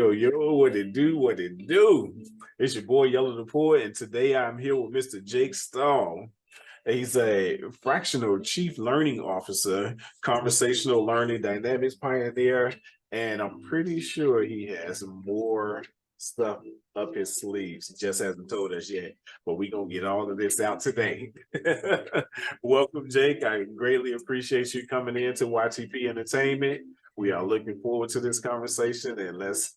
yo, what it do, what it do? It's your boy Yellow the Poet, and today I'm here with Mr. Jake Stahl. He's a fractional chief learning officer, conversational learning dynamics pioneer, and I'm pretty sure he has more stuff up his sleeves. He just hasn't told us yet, but we're gonna get all of this out today. Welcome, Jake. I greatly appreciate you coming in to YTP Entertainment. We are looking forward to this conversation, and let's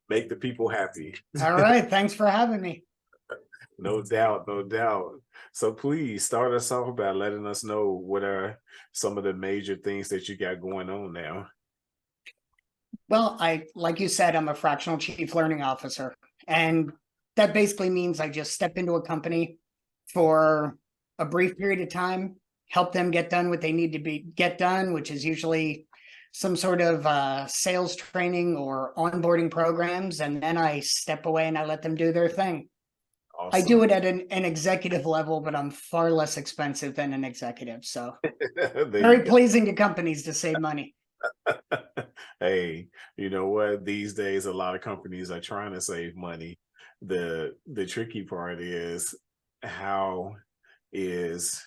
make the people happy. All right. Thanks for having me. No doubt, no doubt. So please start us off by letting us know what are some of the major things that you got going on now. Well, like you said, I'm a fractional chief learning officer, and that basically means I just step into a company for a brief period of time, help them get done what they need to get done, which is usually some sort of sales training or onboarding programs, and then I step away and I let them do their thing. Awesome. I do it at an executive level, but I'm far less expensive than an executive. So very pleasing to companies to save money. Hey, you know what? These days, a lot of companies are trying to save money. The tricky part is, how is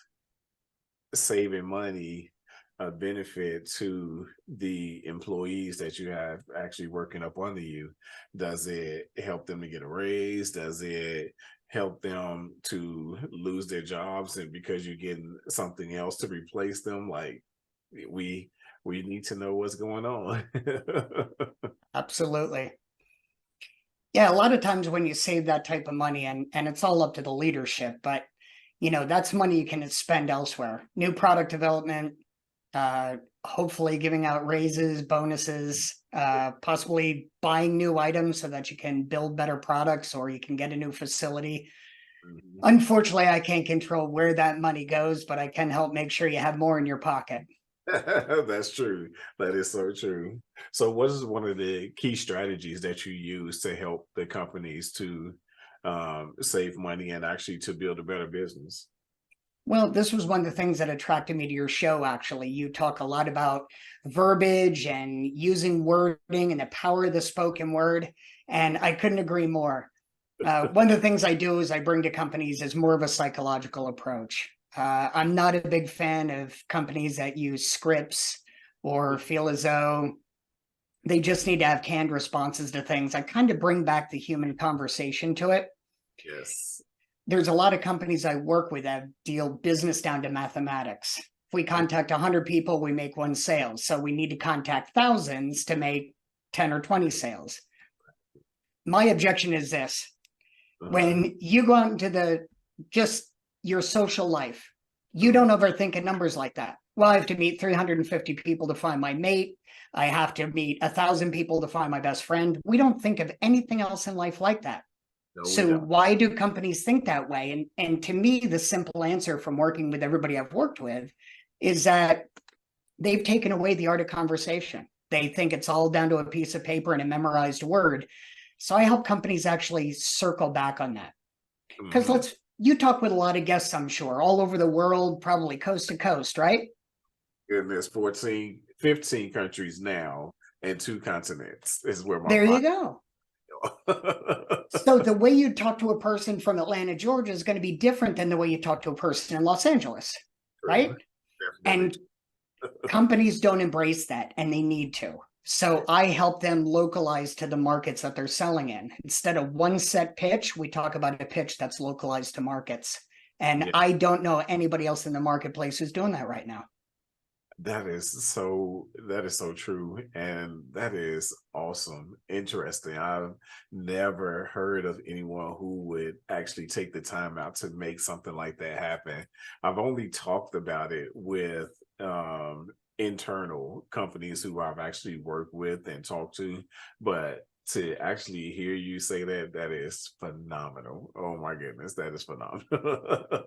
saving money a benefit to the employees that you have actually working up under you? Does it help them to get a raise? Does it help them to lose their jobs, and because you're getting something else to replace them? Like, we need to know what's going on. Absolutely. Yeah, a lot of times when you save that type of money, and it's all up to the leadership, but that's money you can spend elsewhere. New product development, hopefully giving out raises, bonuses, possibly buying new items so that you can build better products, or you can get a new facility. Mm-hmm. Unfortunately, I can't control where that money goes, but I can help make sure you have more in your pocket. That's true. That is so true. So what is one of the key strategies that you use to help the companies to save money and actually to build a better business? Well, this was one of the things that attracted me to your show, actually. You talk a lot about verbiage and using wording and the power of the spoken word, and I couldn't agree more. One of the things I do is I bring to companies is more of a psychological approach. I'm not a big fan of companies that use scripts or feel as though they just need to have canned responses to things. I kind of bring back the human conversation to it. Yes. There's a lot of companies I work with that deal business down to mathematics. If we contact 100 people, we make one sale. So we need to contact thousands to make 10 or 20 sales. My objection is this. When you go out into just your social life, you don't overthink numbers like that. Well, I have to meet 350 people to find my mate. I have to meet 1,000 people to find my best friend. We don't think of anything else in life like that. No, so why do companies think that way? And to me, the simple answer from working with everybody I've worked with is that they've taken away the art of conversation. They think it's all down to a piece of paper and a memorized word. So I help companies actually circle back on that. Because you talk with a lot of guests, I'm sure, all over the world, probably coast to coast, right? Goodness, 14, 15 countries now and 2 continents is where my there you go. So the way you talk to a person from Atlanta, Georgia is going to be different than the way you talk to a person in Los Angeles, right? Definitely. And companies don't embrace that, and they need to. So I help them localize to the markets that they're selling in. Instead of one set pitch, we talk about a pitch that's localized to markets. And I don't know anybody else in the marketplace who's doing that right now. That is so true. And that is awesome. Interesting. I've never heard of anyone who would actually take the time out to make something like that happen. I've only talked about it with internal companies who I've actually worked with and talked to, but to actually hear you say that is phenomenal. Oh my goodness, that is phenomenal.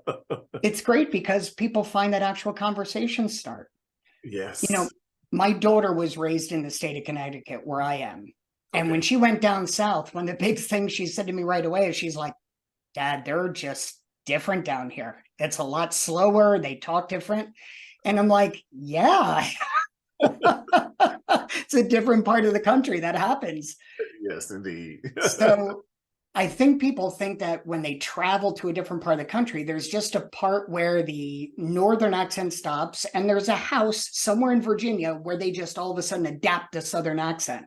It's great because people find that actual conversations start. Yes. My daughter was raised in the state of Connecticut, where I am. And when she went down south, one of the big things she said to me right away is she's like, Dad, they're just different down here. It's a lot slower. They talk different. And I'm like, yeah, it's a different part of the country that happens. Yes, indeed. So I think people think that when they travel to a different part of the country, there's just a part where the northern accent stops, and there's a house somewhere in Virginia where they just all of a sudden adapt the southern accent.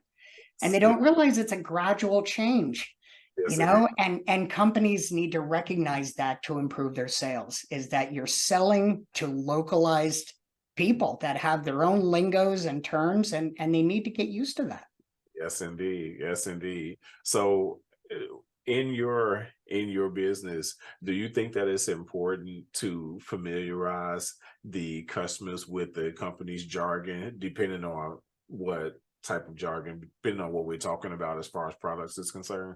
And they don't realize it's a gradual change, Yes, it is. and companies need to recognize that to improve their sales, is that you're selling to localized people that have their own lingos and terms, and they need to get used to that. Yes, indeed. Yes, indeed. So, in your business, do you think that it's important to familiarize the customers with the company's jargon, depending on what type of jargon, depending on what we're talking about as far as products is concerned?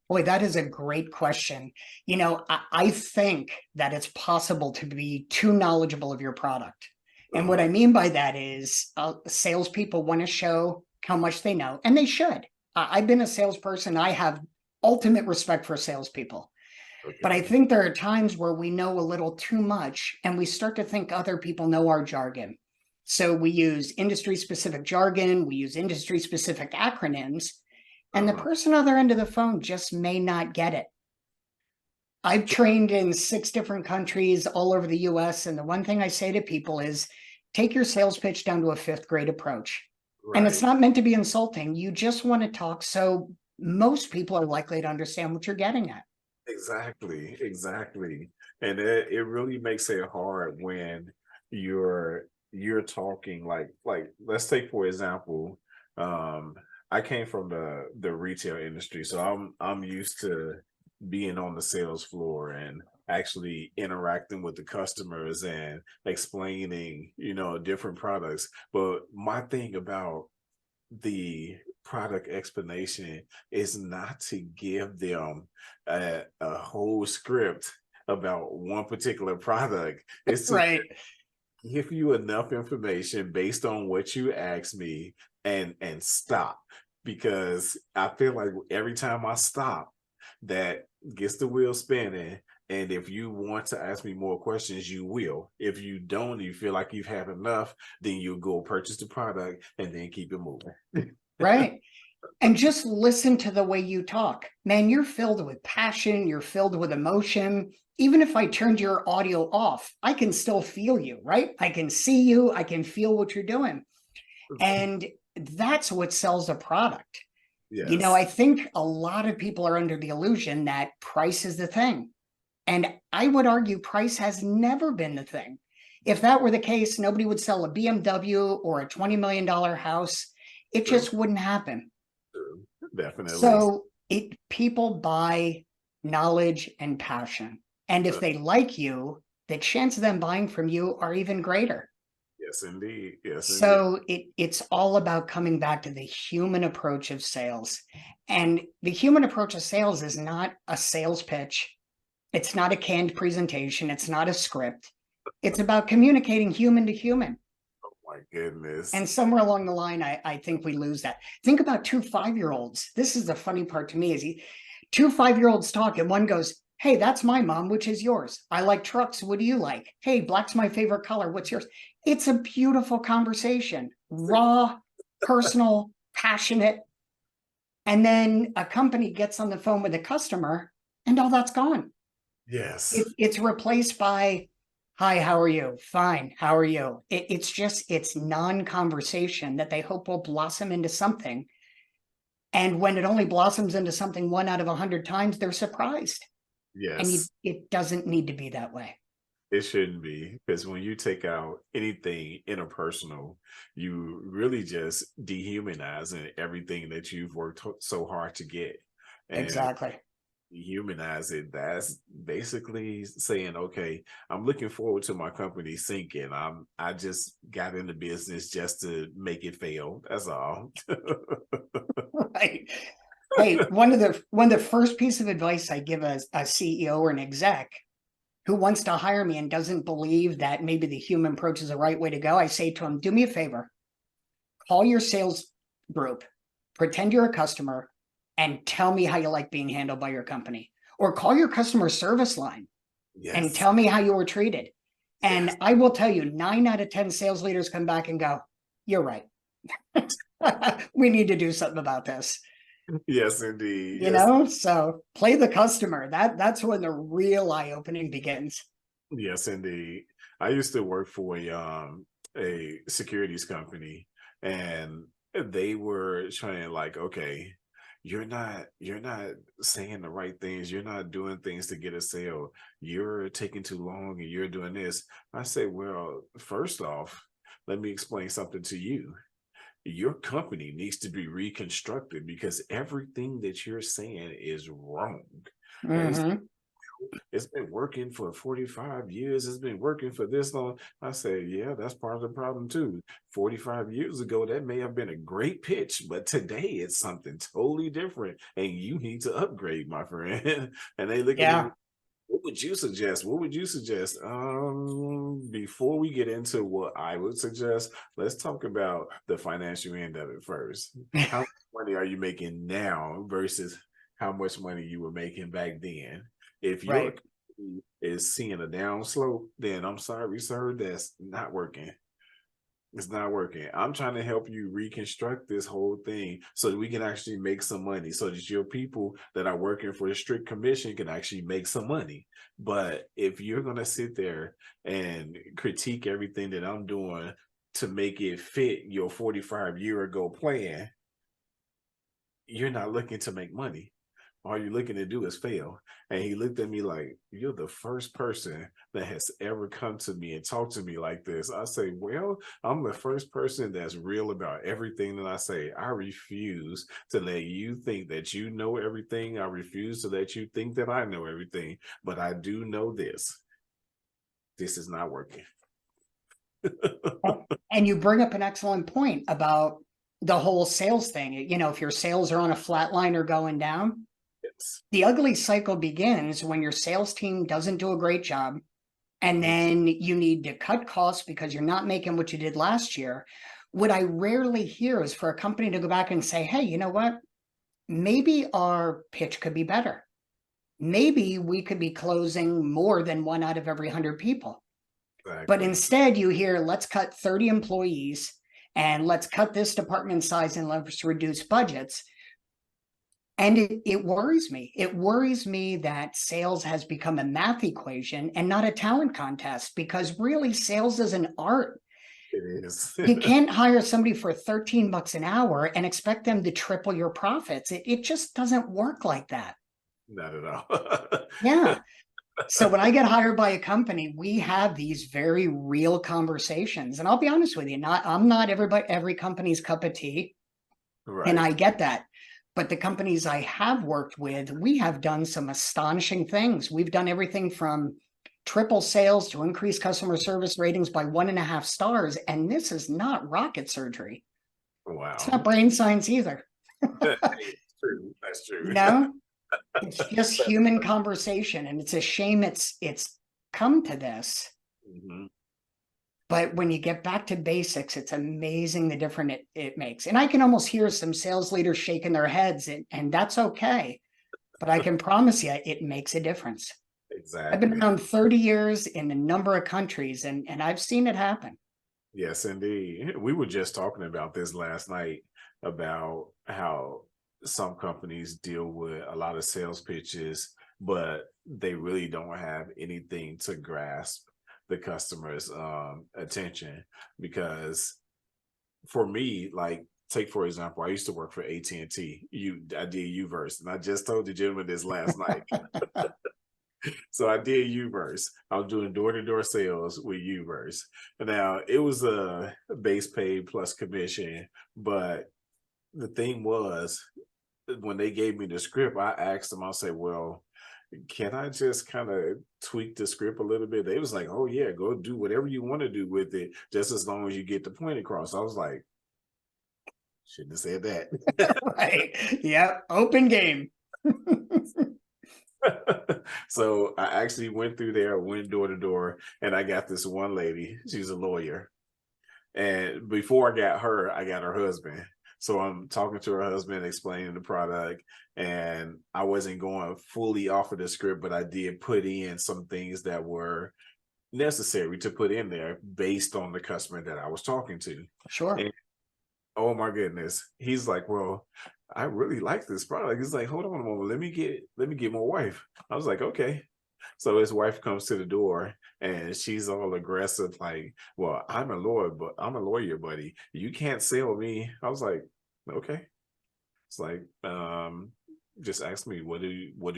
Boy, that is a great question. I think that it's possible to be too knowledgeable of your product. And what Uh-huh. I mean by that is salespeople want to show how much they know, and they should. I've been a salesperson. I have ultimate respect for salespeople. But I Okay. think there are times where we know a little too much and we start to think other people know our jargon. So we use industry specific jargon, we use industry specific acronyms, and the Uh-huh. person on the other end of the phone just may not get it. I've trained in 6 different countries all over the US. And the one thing I say to people is take your sales pitch down to a 5th grade approach. And it's Right. not meant to be insulting. You just want to talk so most people are likely to understand what you're getting at. Exactly, exactly. And it really makes it hard when you're talking like let's take for example, um I came from the retail industry, so I'm used to being on the sales floor and actually interacting with the customers and explaining, different products. But my thing about the product explanation is not to give them a whole script about one particular product. It's to Right. give you enough information based on what you ask me and stop. Because I feel like every time I stop, that gets the wheel spinning. And if you want to ask me more questions, you will. If you don't, you feel like you've had enough, then you'll go purchase the product and then keep it moving. Right. And just listen to the way you talk. Man, you're filled with passion, you're filled with emotion. Even if I turned your audio off, I can still feel you, right? I can see you, I can feel what you're doing. And that's what sells a product. Yes. I think a lot of people are under the illusion that price is the thing. And I would argue price has never been the thing. If that were the case, nobody would sell a BMW or a $20 million house. It True. just wouldn't happen. True. Definitely. So people buy knowledge and passion. And if Uh, they like you, the chance of them buying from you are even greater. yes, indeed. Yes, indeed. So it's all about coming back to the human approach of sales. And the human approach of sales is not a sales pitch. It's not a canned presentation. It's not a script. It's about communicating human to human. My goodness. And somewhere along the line, I think we lose that. Think about 2 5-year-olds. This is the funny part to me is 2 5-year-olds talk and one goes, hey, that's my mom, which is yours. I like trucks. What do you like? Hey, black's my favorite color. What's yours? It's a beautiful conversation, raw, personal, passionate. And then a company gets on the phone with a customer and all that's gone. Yes. It's replaced by, hi, how are you? Fine, how are you? It's non-conversation that they hope will blossom into something. And when it only blossoms into something 1 out of 100 times, they're surprised. And Yes. it doesn't need to be that way. It shouldn't be, because when you take out anything interpersonal, you really just dehumanizing everything that you've worked so hard to get. And Exactly. humanize it, that's basically saying, okay, I'm looking forward to my company sinking. I just got into business just to make it fail. That's all. Right. Hey, one of the first piece of advice I give a CEO or an exec who wants to hire me and doesn't believe that maybe the human approach is the right way to go, I say to him, do me a favor, call your sales group, pretend you're a customer, and tell me how you like being handled by your company. Or call your customer service line and Yes. tell me how you were treated. Yes. And I will tell you, 9 out of 10 sales leaders come back and go, you're right. We need to do something about this. Yes, indeed. You Yes, know, so play the customer. That's when the real eye opening begins. yes, indeed. I used to work for a securities company, and they were trying like, okay, you're not saying the right things, you're not doing things to get a sale, you're taking too long and you're doing this. I say, well, first off, let me explain something to you. Your company needs to be reconstructed because everything that you're saying is wrong. And Hmm. it's been working for 45 years. It's been working for this long. I say, yeah, that's part of the problem too. 45 years ago, that may have been a great pitch, but today it's something totally different. And you need to upgrade, my friend. And they looking at me, Yeah. what would you suggest? What would you suggest? Before we get into what I would suggest, let's talk about the financial end of it first. How much money are you making now versus how much money you were making back then? If your Right. company is seeing a down slope, then I'm sorry, sir, that's not working. It's not working. I'm trying to help you reconstruct this whole thing so that we can actually make some money, so that your people that are working for a strict commission can actually make some money. But if you're going to sit there and critique everything that I'm doing to make it fit your 45-year ago plan, you're not looking to make money. All you're looking to do is fail. And he looked at me like, you're the first person that has ever come to me and talked to me like this. I say, well, I'm the first person that's real about everything that I say. I refuse to let you think that you know everything. I refuse to let you think that I know everything. But I do know this. This is not working. And you bring up an excellent point about the whole sales thing. You know, if your sales are on a flat line or going down, Yes. the ugly cycle begins when your sales team doesn't do a great job. And Mhm. then you need to cut costs because you're not making what you did last year. What I rarely hear is for a company to go back and say, hey, you know what? Maybe our pitch could be better. Maybe we could be closing more than one out of every 100 people. But Exactly. instead, you hear, let's cut 30 employees and let's cut this department size and let's reduce budgets. And it worries me. It worries me that sales has become a math equation and not a talent contest, because really sales is an art. It is. You can't hire somebody for 13 bucks an hour and expect them to triple your profits. It just doesn't work like that. Not at all. Yeah. So when I get hired by a company, we have these very real conversations. And I'll be honest with you, I'm not every company's cup of tea. And Right. I get that. But the companies I have worked with, we have done some astonishing things. We've done everything from triple sales to increase customer service ratings by 1.5 stars. And this is not rocket surgery. It's not Wow. brain science either. It's true. That's You true. know, it's just human conversation. And it's a shame it's come to this. Mhm. But when you get back to basics, it's amazing the difference it makes. And I can almost hear some sales leaders shaking their heads, and that's okay. But I can promise you, it makes a difference. I've been Exactly. around 30 years in a number of countries, and I've seen it happen. Yes, indeed. We were just talking about this last night about how some companies deal with a lot of sales pitches, but they really don't have anything to grasp the customer's attention. Because for me, like, take for example, I used to work for AT&T. I did Uverse, and I just told the gentleman this last night. So I did Uverse. I was doing door-to-door sales with Uverse. Now it was a base pay plus commission, but the thing was, when they gave me the script, I asked them, I said, well, can I just kind of tweak the script a little bit? They was like, oh yeah, go do whatever you want to do with it, just as long as you get the point across. I was like, shouldn't have said that. Right. Yeah. Open game. So I actually went through there, went door to door, and I got this one lady. She's a lawyer. And before I got her, I got her husband. So I'm talking to her husband, explaining the product, and I wasn't going fully off of the script, but I did put in some things that were necessary to put in there based on the customer that I was talking to. Sure. And oh my goodness, he's like, well, I really like this product. He's like, hold on a moment, let me get my wife. I was like, okay. So his wife comes to the door and she's all aggressive, like, well, I'm a lawyer, buddy. You can't sell me. I was like, okay. It's like, just ask me what do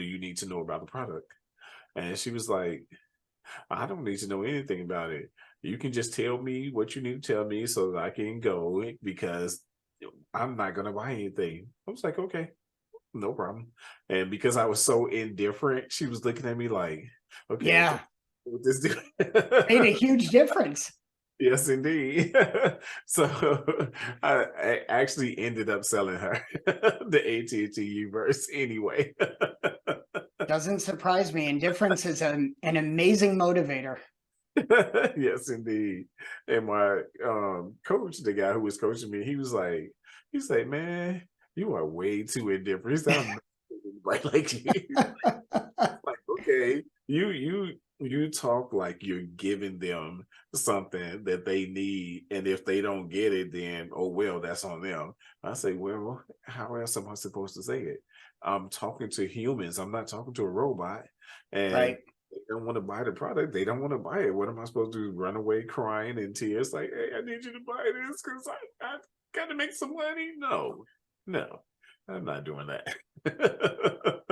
you need to know about the product? And she was like, I don't need to know anything about it. You can just tell me what you need to tell me so that I can go because I'm not gonna buy anything. I was like, okay, no problem. And because I was so indifferent, she was looking at me like, okay, Yeah, what this do? made a huge difference. Yes, indeed. So I actually ended up selling her the AT&T Uverse anyway. Doesn't surprise me. Indifference is an amazing motivator. Yes, indeed. And my coach, the guy who was coaching me, he's like, man, you are way too indifferent. He's not right like you. Like, okay, you talk like you're giving them something that they need, and if they don't get it, then oh well, that's on them. I say, well, how else am I supposed to say it? I'm talking to humans. I'm not talking to a robot, and Right. they don't want to buy the product. They don't want to buy it. What am I supposed to do? Run away crying in tears? Like, hey, I need you to buy this because I got to make some money. No, no, I'm not doing that.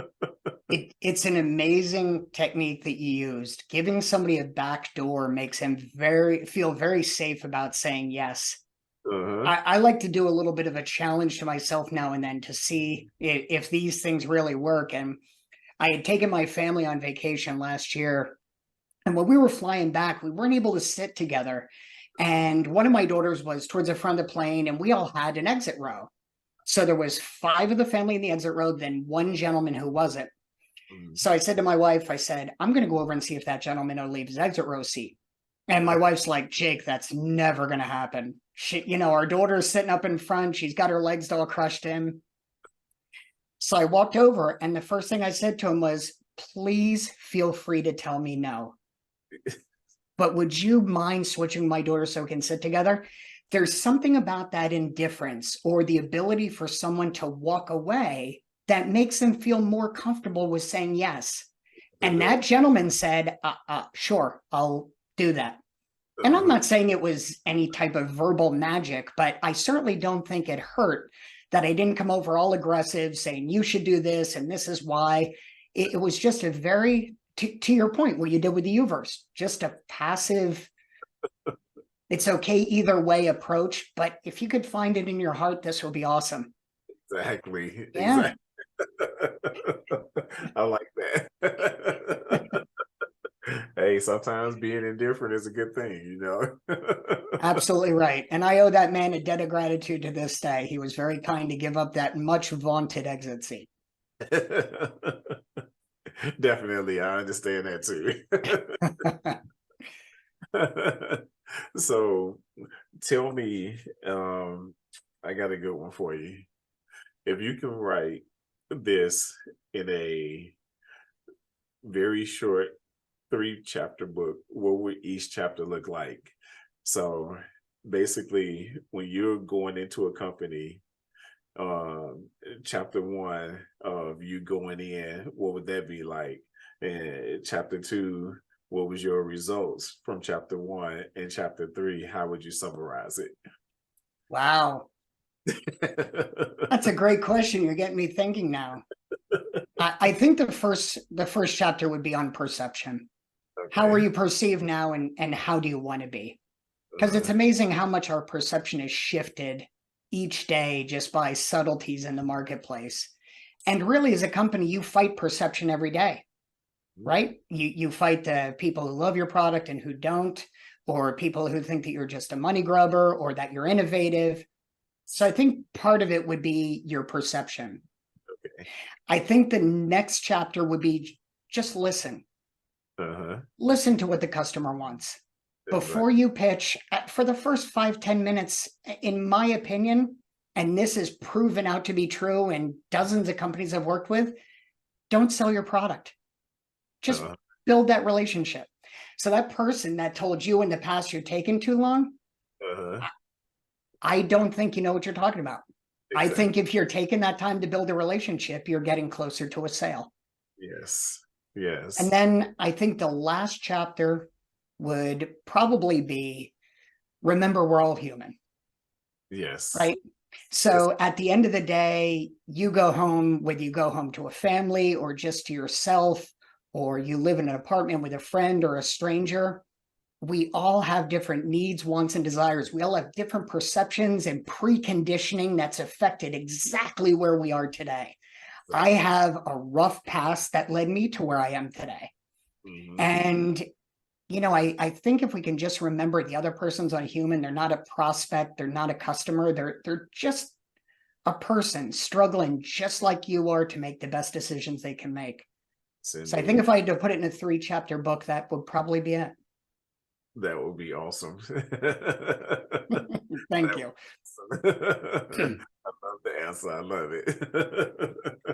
It's an amazing technique that you used. Giving somebody a back door makes him feel very safe about saying yes. Uh-huh. I like to do a little bit of a challenge to myself now and then to see if these things really work. And I had taken my family on vacation last year. And when we were flying back, we weren't able to sit together. And one of my daughters was towards the front of the plane, and we all had an exit row. So there was 5 of the family in the exit row, then one gentleman who wasn't. Mhm. So I said to my wife, I said, I'm going to go over and see if that gentleman will leave his exit row seat. And my wife's like, Jake, that's never going to happen. Our daughter's sitting up in front. She's got her legs all crushed in. So I walked over, and the first thing I said to him was, please feel free to tell me no. But would you mind switching my daughter so we can sit together? There's something about that indifference or the ability for someone to walk away that makes them feel more comfortable with saying yes. And that gentleman said, sure, I'll do that. And I'm not saying it was any type of verbal magic, but I certainly don't think it hurt that I didn't come over all aggressive saying, you should do this and this is why. It was just a very, to your point, what you did with the Uverse, just a passive, it's okay either way approach. But if you could find it in your heart, this would be awesome. Exactly. Yeah, Exactly. I like that. Hey, sometimes being indifferent is a good thing, you know. absolutely right. And I owe that man a debt of gratitude to this day. He was very kind to give up that much vaunted exit seat. Definitely, I understand that too. So tell me, I got a good one for you. If you can write this in a very short 3-chapter book, what would each chapter look like? So basically, when you're going into a company, um, chapter 1 of you going in, what would that be like? And chapter 2, what was your results from chapter 1? And chapter 3, how would you summarize Wow. it? That's a great question. You're getting me thinking now. I think the first chapter would be on perception. How are Okay. you perceived now, and how do you want to be? Because it's Uh, amazing how much our perception is shifted each day just by subtleties in the marketplace. And really, as a company, you fight perception every day, right? You fight the people who love your product and who don't, or people who think that you're just a money grubber or that you're innovative. So I think part of it would be your perception. okay. I think the next chapter would be just listen. Uh-huh. Listen to what the customer wants Right. before you pitch. For the first 5-10 minutes, in my opinion, and this is proven out to be true and dozens of companies I've worked with, don't sell your product. Just Uh, build that relationship. So that person that told you in the past you're taking too long, uh-huh. I don't think you know what you're talking about. I Exactly. think if you're taking that time to build a relationship, you're getting closer to a sale. Yes. And Yes. then I think the last chapter would probably be, remember, we're all human, Yes. right? Yes. So at the end of the day, you go home, whether you go home to a family or just to yourself, or you live in an apartment with a friend or a stranger, we all have different needs, wants, and desires. We all have different perceptions and preconditioning that's affected exactly where we are today. I have a rough past that led me to where I am today. Mhm. And I think if we can just remember the other person's a human, they're not a prospect, they're not a customer, they're just a person struggling just like you are to make the best decisions they can make. Yes, So I think indeed. if I had to put it in a 3-chapter book, that would probably be it. That would be awesome. Thank That you. would be awesome. I love the answer. I love it.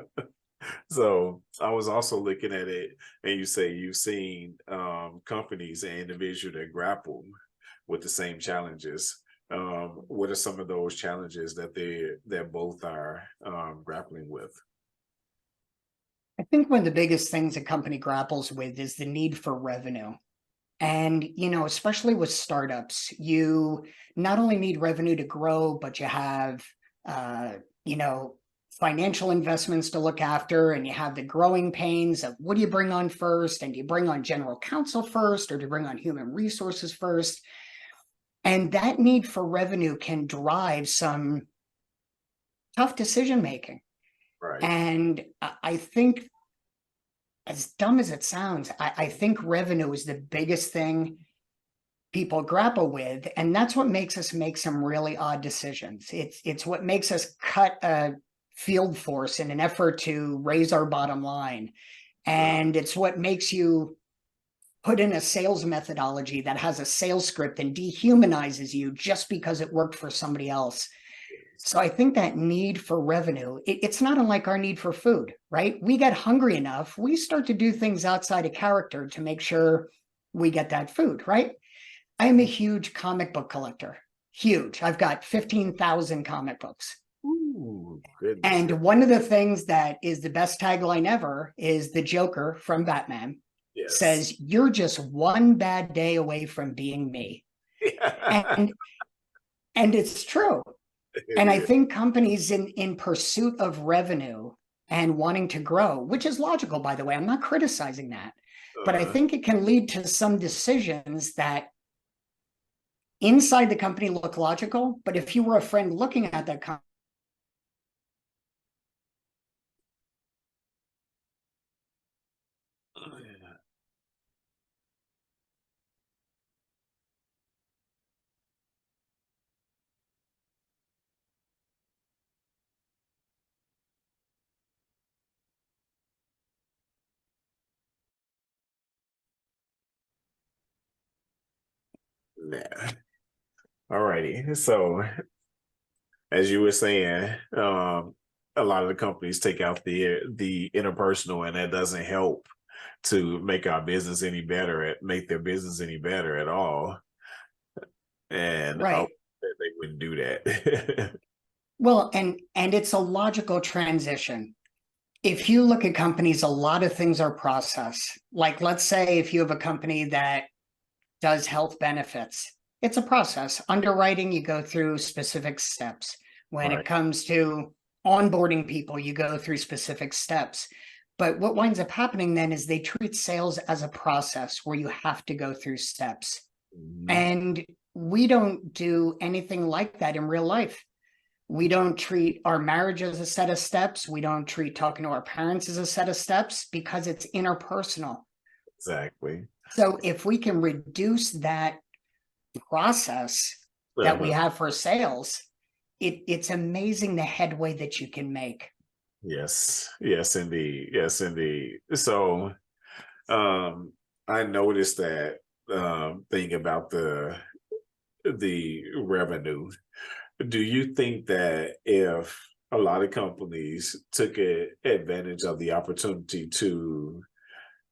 So I was also looking at it, and you say you've seen companies and individuals that grapple with the same challenges. What are some of those challenges that that both are grappling with? I think one of the biggest things a company grapples with is the need for revenue. And, especially with startups, you not only need revenue to grow, but you have, uh, you know, financial investments to look after, and you have the growing pains of what do you bring on first? And do you bring on general counsel first, or do you bring on human resources first? And that need for revenue can drive some tough decision making. Right. And I think, as dumb as it sounds, I think revenue is the biggest thing people grapple with, and that's what makes us make some really odd decisions. It's what makes us cut a field force in an effort to raise our bottom line, and it's what makes you put in a sales methodology that has a sales script and dehumanizes you just because it worked for somebody else. So I think that need for revenue, it's not unlike our need for food, right? We get hungry enough, we start to do things outside of character to make sure we get that food, right? I am a huge comic book collector. Huge. I've got 15,000 comic books. Ooh, goodness. And one of the things that is the best tagline ever is the Joker from Batman Yes. says, "You're just one bad day away from being me." And and it's true. It And I is. think companies in pursuit of revenue and wanting to grow, which is logical, by the way, I'm not criticizing that, but I Uh, think it can lead to some decisions that inside the company look logical, but if you were a friend looking at that company, yeah. All righty. So as you were saying, a lot of the companies take out the interpersonal, and that doesn't help to make our business any better make their business any better at all. And I hope right? that they wouldn't do that. Well, and it's a logical transition. If you look at companies, a lot of things are process. Like, let's say if you have a company that does health benefits, it's a process. Underwriting, you go through specific steps. When it Right. comes to onboarding people, you go through specific steps. But what winds up happening then is they treat sales as a process where you have to go through steps. Mhm. And we don't do anything like that in real life. We don't treat our marriage as a set of steps. We don't treat talking to our parents as a set of steps because it's interpersonal. Exactly. So if we can reduce that process that we Uh-huh. have for sales, it's amazing the headway that you can make. Yes. Yes, indeed. Yes, indeed. So um I noticed that thing about the revenue. Do you think that if a lot of companies took advantage of the opportunity to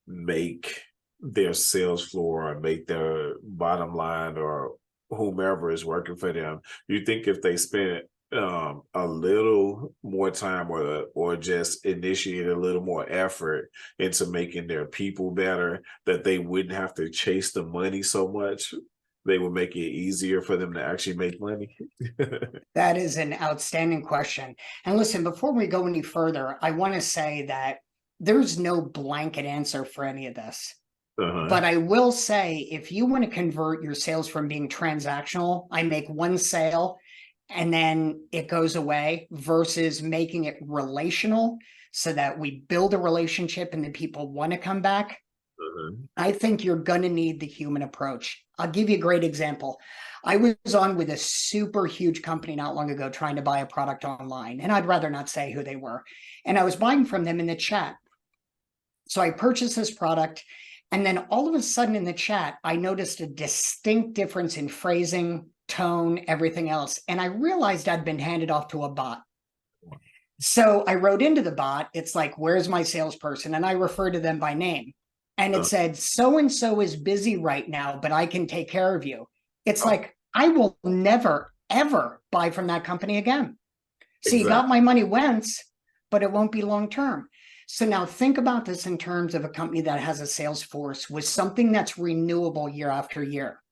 make their sales floor or make their bottom line or whomever is working for them, you think if they spent a little more time, or just initiate a little more effort into making their people better, that they wouldn't have to chase the money so much. They would make it easier for them to actually make money. That is an outstanding question. And listen, before we go any further, I want to say that there's no blanket answer for any of this. But I will say, if you want to convert your sales from being transactional, I make one sale and then it goes away, versus making it relational so that we build a relationship and the people want to come back, I think you're going to need the human approach. I'll give you a great example. I was on with a super huge company not long ago trying to buy a product online, and I'd rather not say who they were. And I was buying from them in the chat. So I purchased this product, and then all of a sudden in the chat, I noticed a distinct difference in phrasing, tone, everything else. And I realized I'd been handed off to a bot. So I wrote into the bot, it's like, where's my salesperson? And I referred to them by name. And it said, so-and-so is busy right now, but I can take care of you. It's like, I will never, ever buy from that company again. So you got my money once, but it won't be long-term. So now think about this in terms of a company that has a sales force with something that's renewable year after year.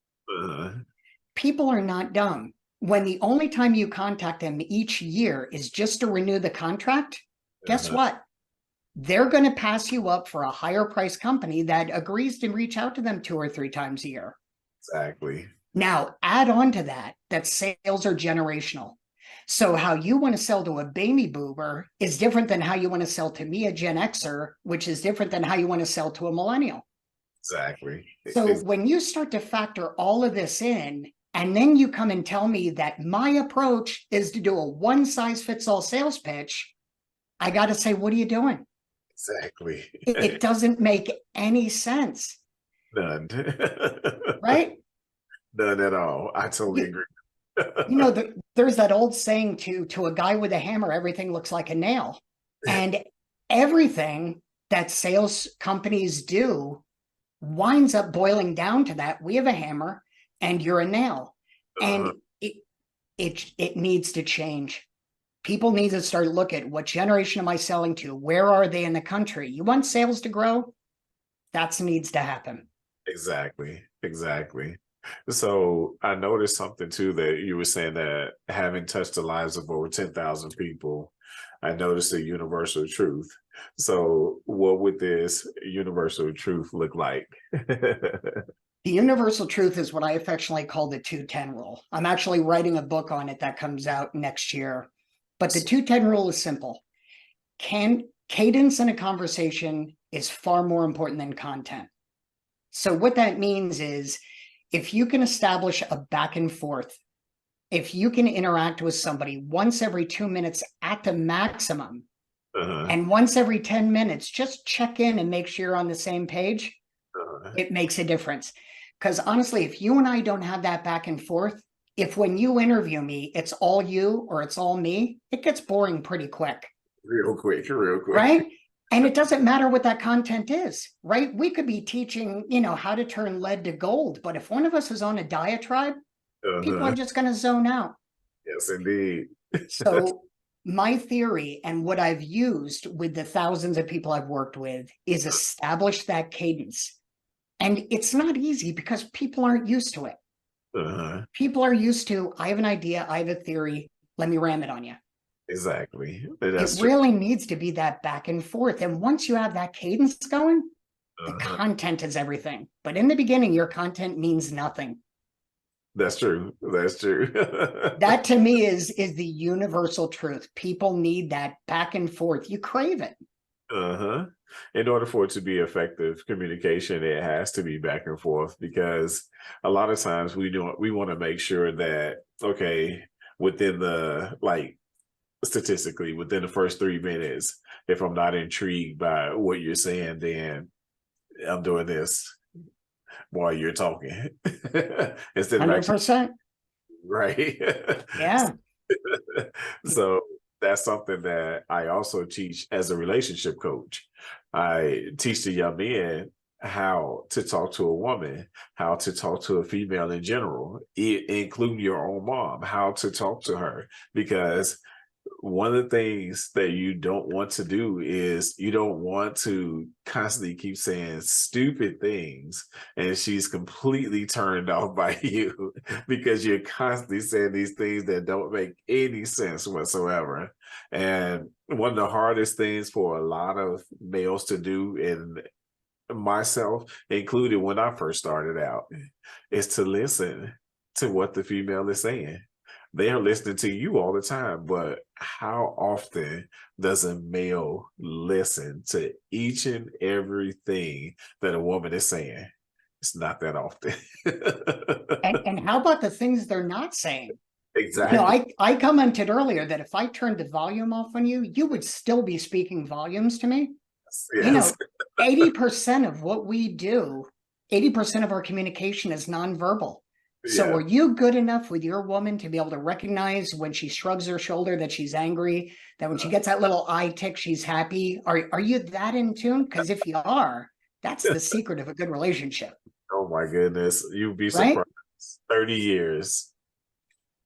People are not dumb. When the only time you contact them each year is just to renew the contract, guess what? They're going to pass you up for a higher price company that agrees to reach out to them 2 or 3 times a year. Exactly. Now, add on to that sales are generational. So how you want to sell to a baby boomer is different than how you want to sell to me, a Gen Xer, which is different than how you want to sell to a millennial. Exactly. So when you start to factor all of this in, and then you come and tell me that my approach is to do a one-size-fits-all sales pitch, I got to say, what are you doing? Exactly. It doesn't make any sense. None. Right? None at all. I totally agree. You know, there's that old saying, to a guy with a hammer, everything looks like a nail. And everything that sales companies do winds up boiling down to that. We have a hammer and you're a nail. And it needs to change. People need to start look at, what generation am I selling to? Where are they in the country? You want sales to grow? That needs to happen. Exactly. Exactly. So I noticed something too, that you were saying that having touched the lives of over 10,000 people, I noticed a universal truth. So what would this universal truth look like? The universal truth is what I affectionately call the 2-10 rule. I'm actually writing a book on it that comes out next year. But the 2-10 rule is simple. Cadence in a conversation is far more important than content. So what that means is, if you can establish a back and forth, if you can interact with somebody once every 2 minutes at the maximum, and once every 10 minutes, just check in and make sure you're on the same page, it makes a difference. Because honestly, if you and I don't have that back and forth, if when you interview me, it's all you or it's all me, it gets boring pretty quick. Real quick. Right? And it doesn't matter what that content is, right? We could be teaching, how to turn lead to gold, but if one of us is on a diatribe, people are just going to zone out. Yes, indeed. So my theory, and what I've used with the thousands of people I've worked with, is establish that cadence. And it's not easy because people aren't used to it. People are used to, I have an idea, I have a theory, let me ram it on you. Exactly. It really needs to be that back and forth. And once you have that cadence going, the content is everything. But in the beginning, your content means nothing. That's true. That's true. That to me is the universal truth. People need that back and forth. You crave it. In order for it to be effective communication, it has to be back and forth, because a lot of times we want to make sure that, okay, within the, statistically, within the first 3 minutes, if I'm not intrigued by what you're saying, then I'm doing this while you're talking. Instead of 100%. Right. Yeah. So that's something that I also teach as a relationship coach. I teach the young men how to talk to a woman, how to talk to a female in general, including your own mom, how to talk to her. Because one of the things that you don't want to do is you don't want to constantly keep saying stupid things and she's completely turned off by you because you're constantly saying these things that don't make any sense whatsoever. And one of the hardest things for a lot of males to do, and myself included when I first started out, is to listen to what the female is saying. They are listening to you all the time, but how often does a male listen to each and everything that a woman is saying? It's not that often. And how about the things they're not saying? Exactly. I commented earlier that if I turned the volume off on you, you would still be speaking volumes to me. Yes. 80% of what we do, 80% of our communication is nonverbal. So Yeah. are you good enough with your woman to be able to recognize when she shrugs her shoulder that she's angry, that when she gets that little eye tick, she's happy? Are you that in tune? Because if you are, that's the secret of a good relationship, Oh my goodness. You'd be right? surprised. 30 years.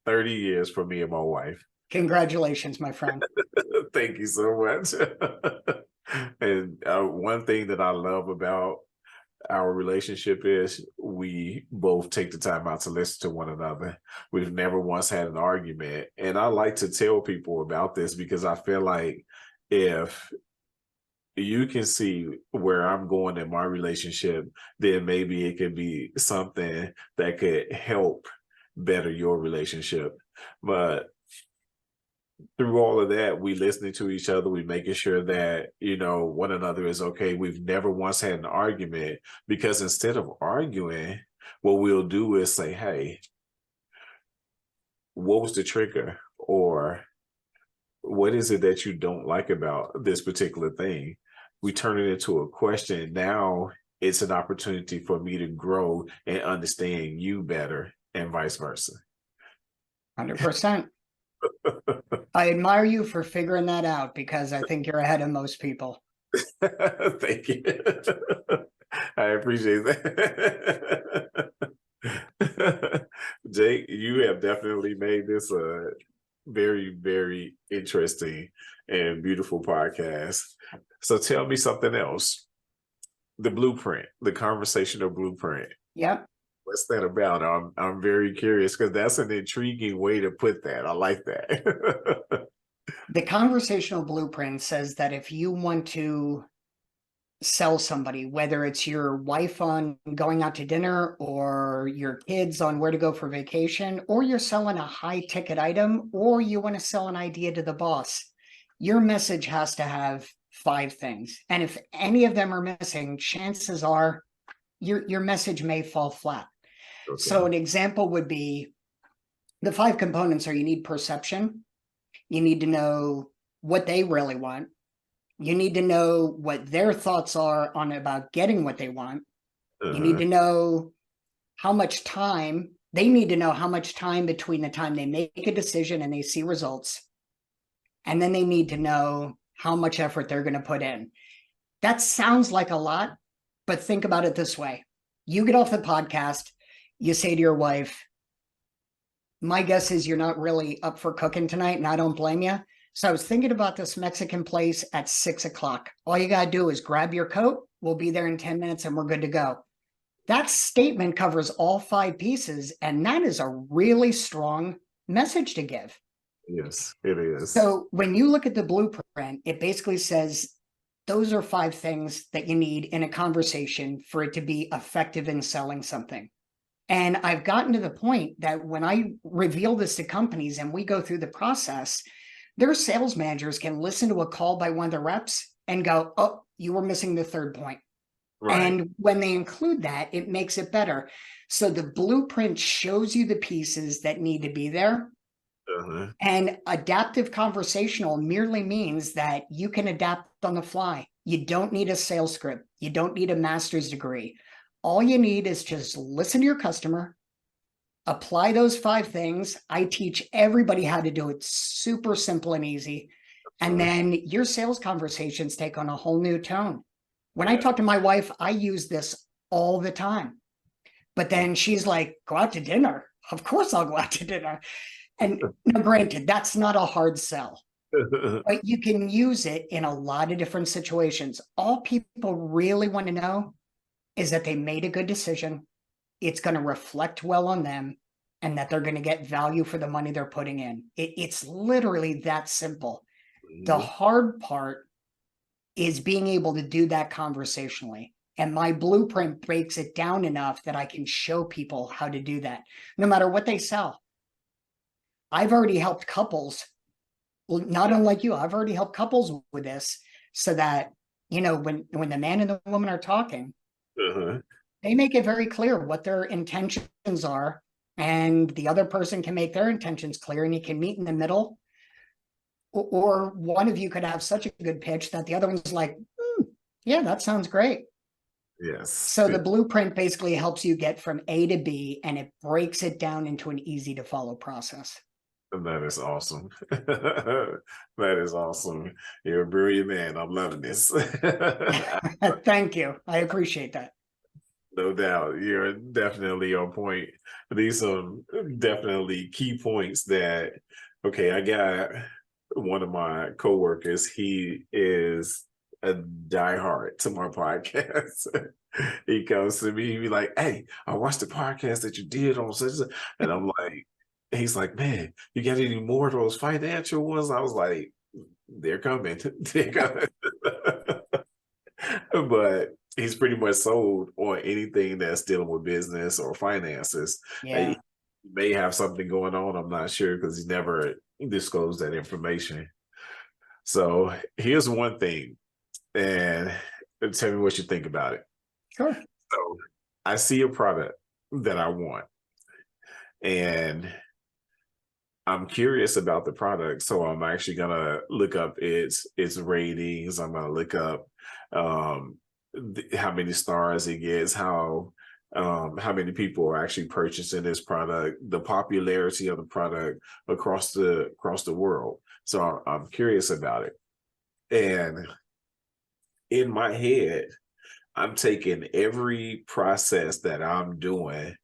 30 years for me and my wife. Congratulations, my friend. Thank you so much. And one thing that I love about our relationship is we both take the time out to listen to one another. We've never once had an argument. And I like to tell people about this because I feel like if you can see where I'm going in my relationship, then maybe it could be something that could help better your relationship. But through all of that, we listening to each other, we making sure that, one another is okay. We've never once had an argument because instead of arguing, what we'll do is say, hey, what was the trigger? Or what is it that you don't like about this particular thing? We turn it into a question. Now it's an opportunity for me to grow and understand you better and vice versa. 100%. I admire you for figuring that out because I think you're ahead of most people. Thank you. I appreciate that. Jake, you have definitely made this a very, very interesting and beautiful podcast. So tell me something else. The blueprint, the conversational blueprint. Yep. What's that about? I'm very curious because that's an intriguing way to put that. I like that. The conversational blueprint says that if you want to sell somebody, whether it's your wife on going out to dinner or your kids on where to go for vacation, or you're selling a high ticket item, or you want to sell an idea to the boss, your message has to have 5 things. And if any of them are missing, chances are your message may fall flat. Okay. So an example would be the 5 components are: you need perception, you need to know what they really want, you need to know what their thoughts are on about getting what they want, you need to know how much time, they need to know how much time between the time they make a decision and they see results, and then they need to know how much effort they're going to put in. That sounds like a lot, but think about it this way. You get off the podcast, you say to your wife, my guess is you're not really up for cooking tonight, and I don't blame you. So I was thinking about this Mexican place at 6 o'clock. All you got to do is grab your coat. We'll be there in 10 minutes and we're good to go. That statement covers all 5 pieces, and that is a really strong message to give. Yes, it is. So when you look at the blueprint, it basically says those are 5 things that you need in a conversation for it to be effective in selling something. And I've gotten to the point that when I reveal this to companies and we go through the process, their sales managers can listen to a call by one of the reps and go, oh, you were missing the 3rd point. Right. And when they include that, it makes it better. So the blueprint shows you the pieces that need to be there. And adaptive conversational merely means that you can adapt on the fly. You don't need a sales script. You don't need a master's degree. All you need is just listen to your customer, apply those 5 things. I teach everybody how to do it super simple and easy. And then your sales conversations take on a whole new tone. When I talk to my wife, I use this all the time. But then she's like, go out to dinner. Of course I'll go out to dinner. And now, granted, that's not a hard sell, but you can use it in a lot of different situations. All people really want to know is that they made a good decision. It's going to reflect well on them and that they're going to get value for the money they're putting in. It's literally that simple. The hard part is being able to do that conversationally. And my blueprint breaks it down enough that I can show people how to do that, no matter what they sell. I've already helped couples, not unlike you, I've already helped couples with this so that, when the man and the woman are talking, they make it very clear what their intentions are, and the other person can make their intentions clear, and you can meet in the middle. Or one of you could have such a good pitch that the other one's like, yeah, that sounds great. Yes. So the blueprint basically helps you get from A to B, and it breaks it down into an easy to follow process. That is awesome. That is awesome. You're a brilliant man. I'm loving this. Thank you. I appreciate that. No doubt. You're definitely on point. These are definitely key points that, okay, I got one of my coworkers. He is a diehard to my podcast. He comes to me, he be like, hey, I watched the podcast that you did on such and I'm like, he's like, man, you got any more of those financial ones? I was like, they're coming. They're coming. But he's pretty much sold on anything that's dealing with business or finances. Yeah. He may have something going on. I'm not sure because he never disclosed that information. So here's one thing, and tell me what you think about it. Sure. So I see a product that I want, and I'm curious about the product. So I'm actually gonna look up its ratings. I'm gonna look up how many stars it gets, how many people are actually purchasing this product, the popularity of the product across the world. So I'm curious about it. And in my head, I'm taking every process that I'm doing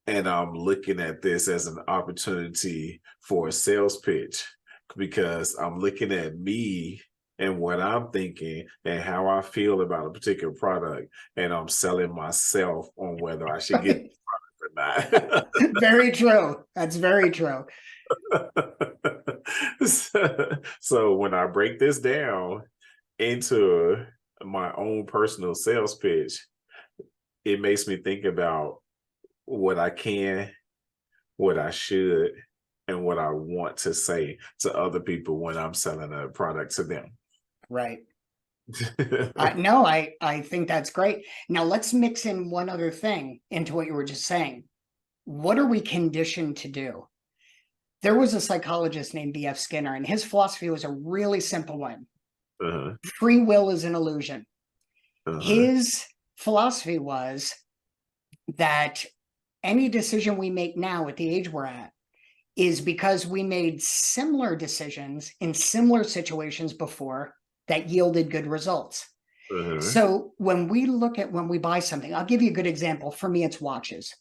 and I'm looking at this as an opportunity for a sales pitch because I'm looking at me and what I'm thinking and how I feel about a particular product, and I'm selling myself on whether I should get the product or not. Very true. That's very true. So when I break this down into my own personal sales pitch, it makes me think about what I can, what I should, and what I want to say to other people when I'm selling a product to them. Right. No, I think that's great. Now let's mix in one other thing into what you were just saying. What are we conditioned to do? There was a psychologist named B.F. Skinner, and his philosophy was a really simple one. Free will is an illusion. His philosophy was that any decision we make now at the age we're at is because we made similar decisions in similar situations before that yielded good results. So when we buy something, I'll give you a good example. For me, it's watches.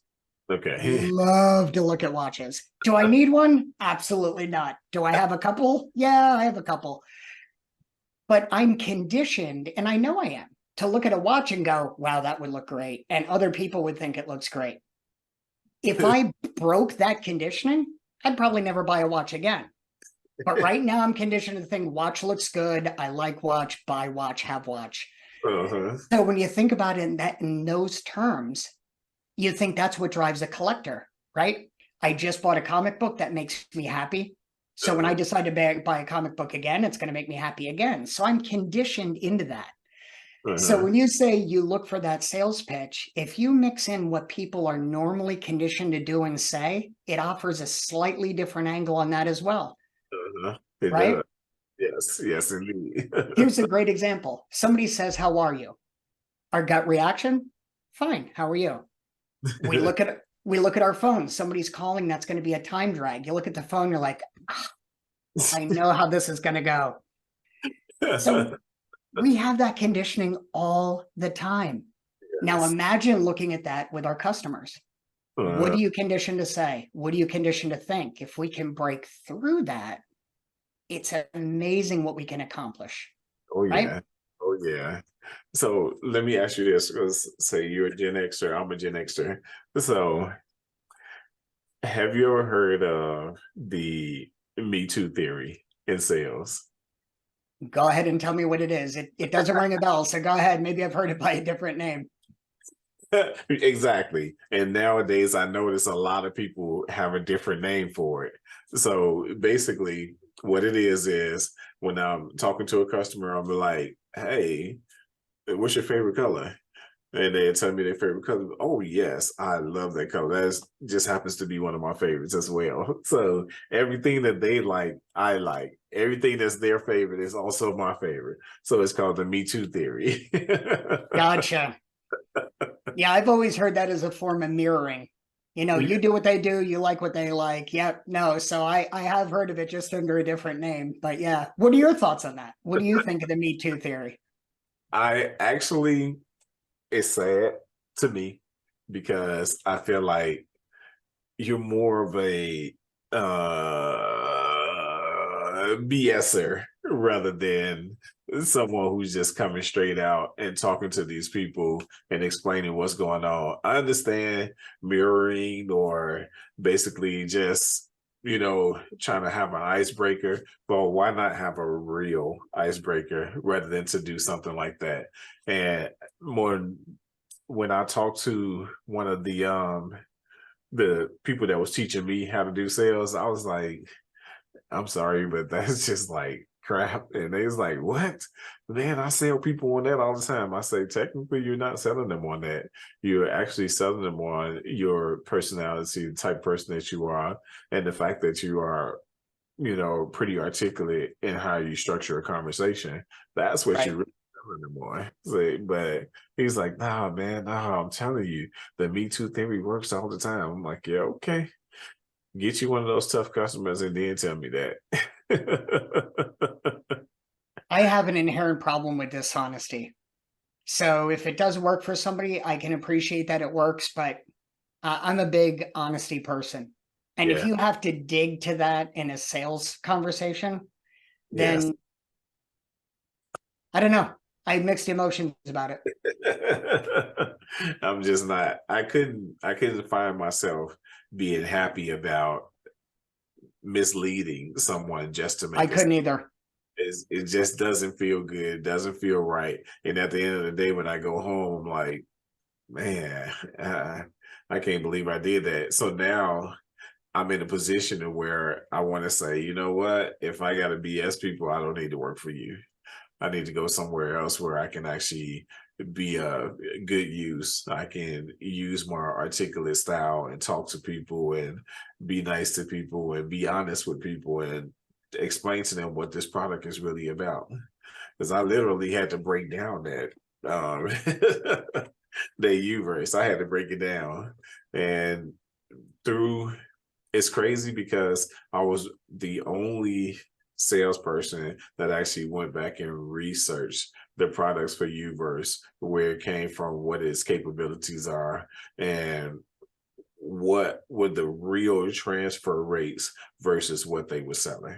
Okay. Love to look at watches. Do I need one? Absolutely not. Do I have a couple? Yeah, I have a couple. But I'm conditioned, and I know I am, to look at a watch and go, wow, that would look great. And other people would think it looks great. If I broke that conditioning, I'd probably never buy a watch again. But right now I'm conditioned to think watch looks good. I like watch, buy watch, have watch. So when you think about it in those terms, you think that's what drives a collector, right? I just bought a comic book that makes me happy. So when I decide to buy a comic book again, it's going to make me happy again. So I'm conditioned into that. So when you say you look for that sales pitch, if you mix in what people are normally conditioned to do and say, it offers a slightly different angle on that as well. Right? Yes, indeed. Here's a great example. Somebody says, how are you? Our gut reaction, fine, how are you? We look at our phones. Somebody's calling, that's going to be a time drag. You look at the phone, you're like, I know how this is going to go. So We have that conditioning all the time. Now Yes. imagine looking at that with our customers. What Uh, do you condition to say? What do you condition to think? If we can break through that, it's amazing what we can accomplish, oh right? yeah. Oh yeah. So let me ask you this, because say you're a Gen Xer, I'm a Gen Xer. So have you ever heard of the Me Too theory in sales? Go ahead and tell me what it is. It doesn't ring a bell, so go ahead. Maybe I've heard it by a different name. Exactly. And nowadays, I notice a lot of people have a different name for it. So basically, what it is when I'm talking to a customer, I'll be like, "Hey, what's your favorite color?" And they tell me their favorite color. Oh, yes, I love that color. That just happens to be one of my favorites as well. So everything that they like, I like. Everything that's their favorite is also my favorite. So it's called the Me Too theory. Gotcha. Yeah, I've always heard that as a form of mirroring. You do what they do, you like what they like. Yep, no. So I have heard of it just under a different name. But yeah, what are your thoughts on that? What do you think of the Me Too theory? I actually, it's sad to me because I feel like you're more of a BSer rather than someone who's just coming straight out and talking to these people and explaining what's going on. I understand mirroring or basically just trying to have an icebreaker, but why not have a real icebreaker rather than to do something like that? And more when I talked to one of the people that was teaching me how to do sales, I was like, I'm sorry, but that's just like crap. And they was like, what? Man, I sell people on that all the time. I say, technically, you're not selling them on that. You're actually selling them on your personality, the type of person that you are, and the fact that you are, pretty articulate in how you structure a conversation. That's what you Right. really selling them on. So, but he's like, nah, man, nah, I'm telling you, the Me Too theory works all the time. I'm like, yeah, okay. Get you one of those tough customers and then tell me that. I have an inherent problem with dishonesty. So if it does work for somebody, I can appreciate that it works, but I'm a big honesty person. And if Yeah. you have to dig to that in a sales conversation, Yes. then I don't know. I have mixed emotions about it. I'm just not. I couldn't find myself being happy about misleading someone just to I make us. couldn't either. It just doesn't feel good, doesn't feel right. And at the end of the day, when I go home, I'm like, man, I can't believe I did that. So now I'm in a position to where I want to say, you know what? If I got to BS people, I don't need to work for you. I need to go somewhere else where I can actually be a good use. I can use my articulate style and talk to people and be nice to people and be honest with people and explain to them what this product is really about. Because I literally had to break down that that U-verse. I had to break it down. And through it's crazy because I was the only salesperson that actually went back and researched the products for Uverse, where it came from, what its capabilities are, and what were the real transfer rates versus what they were selling.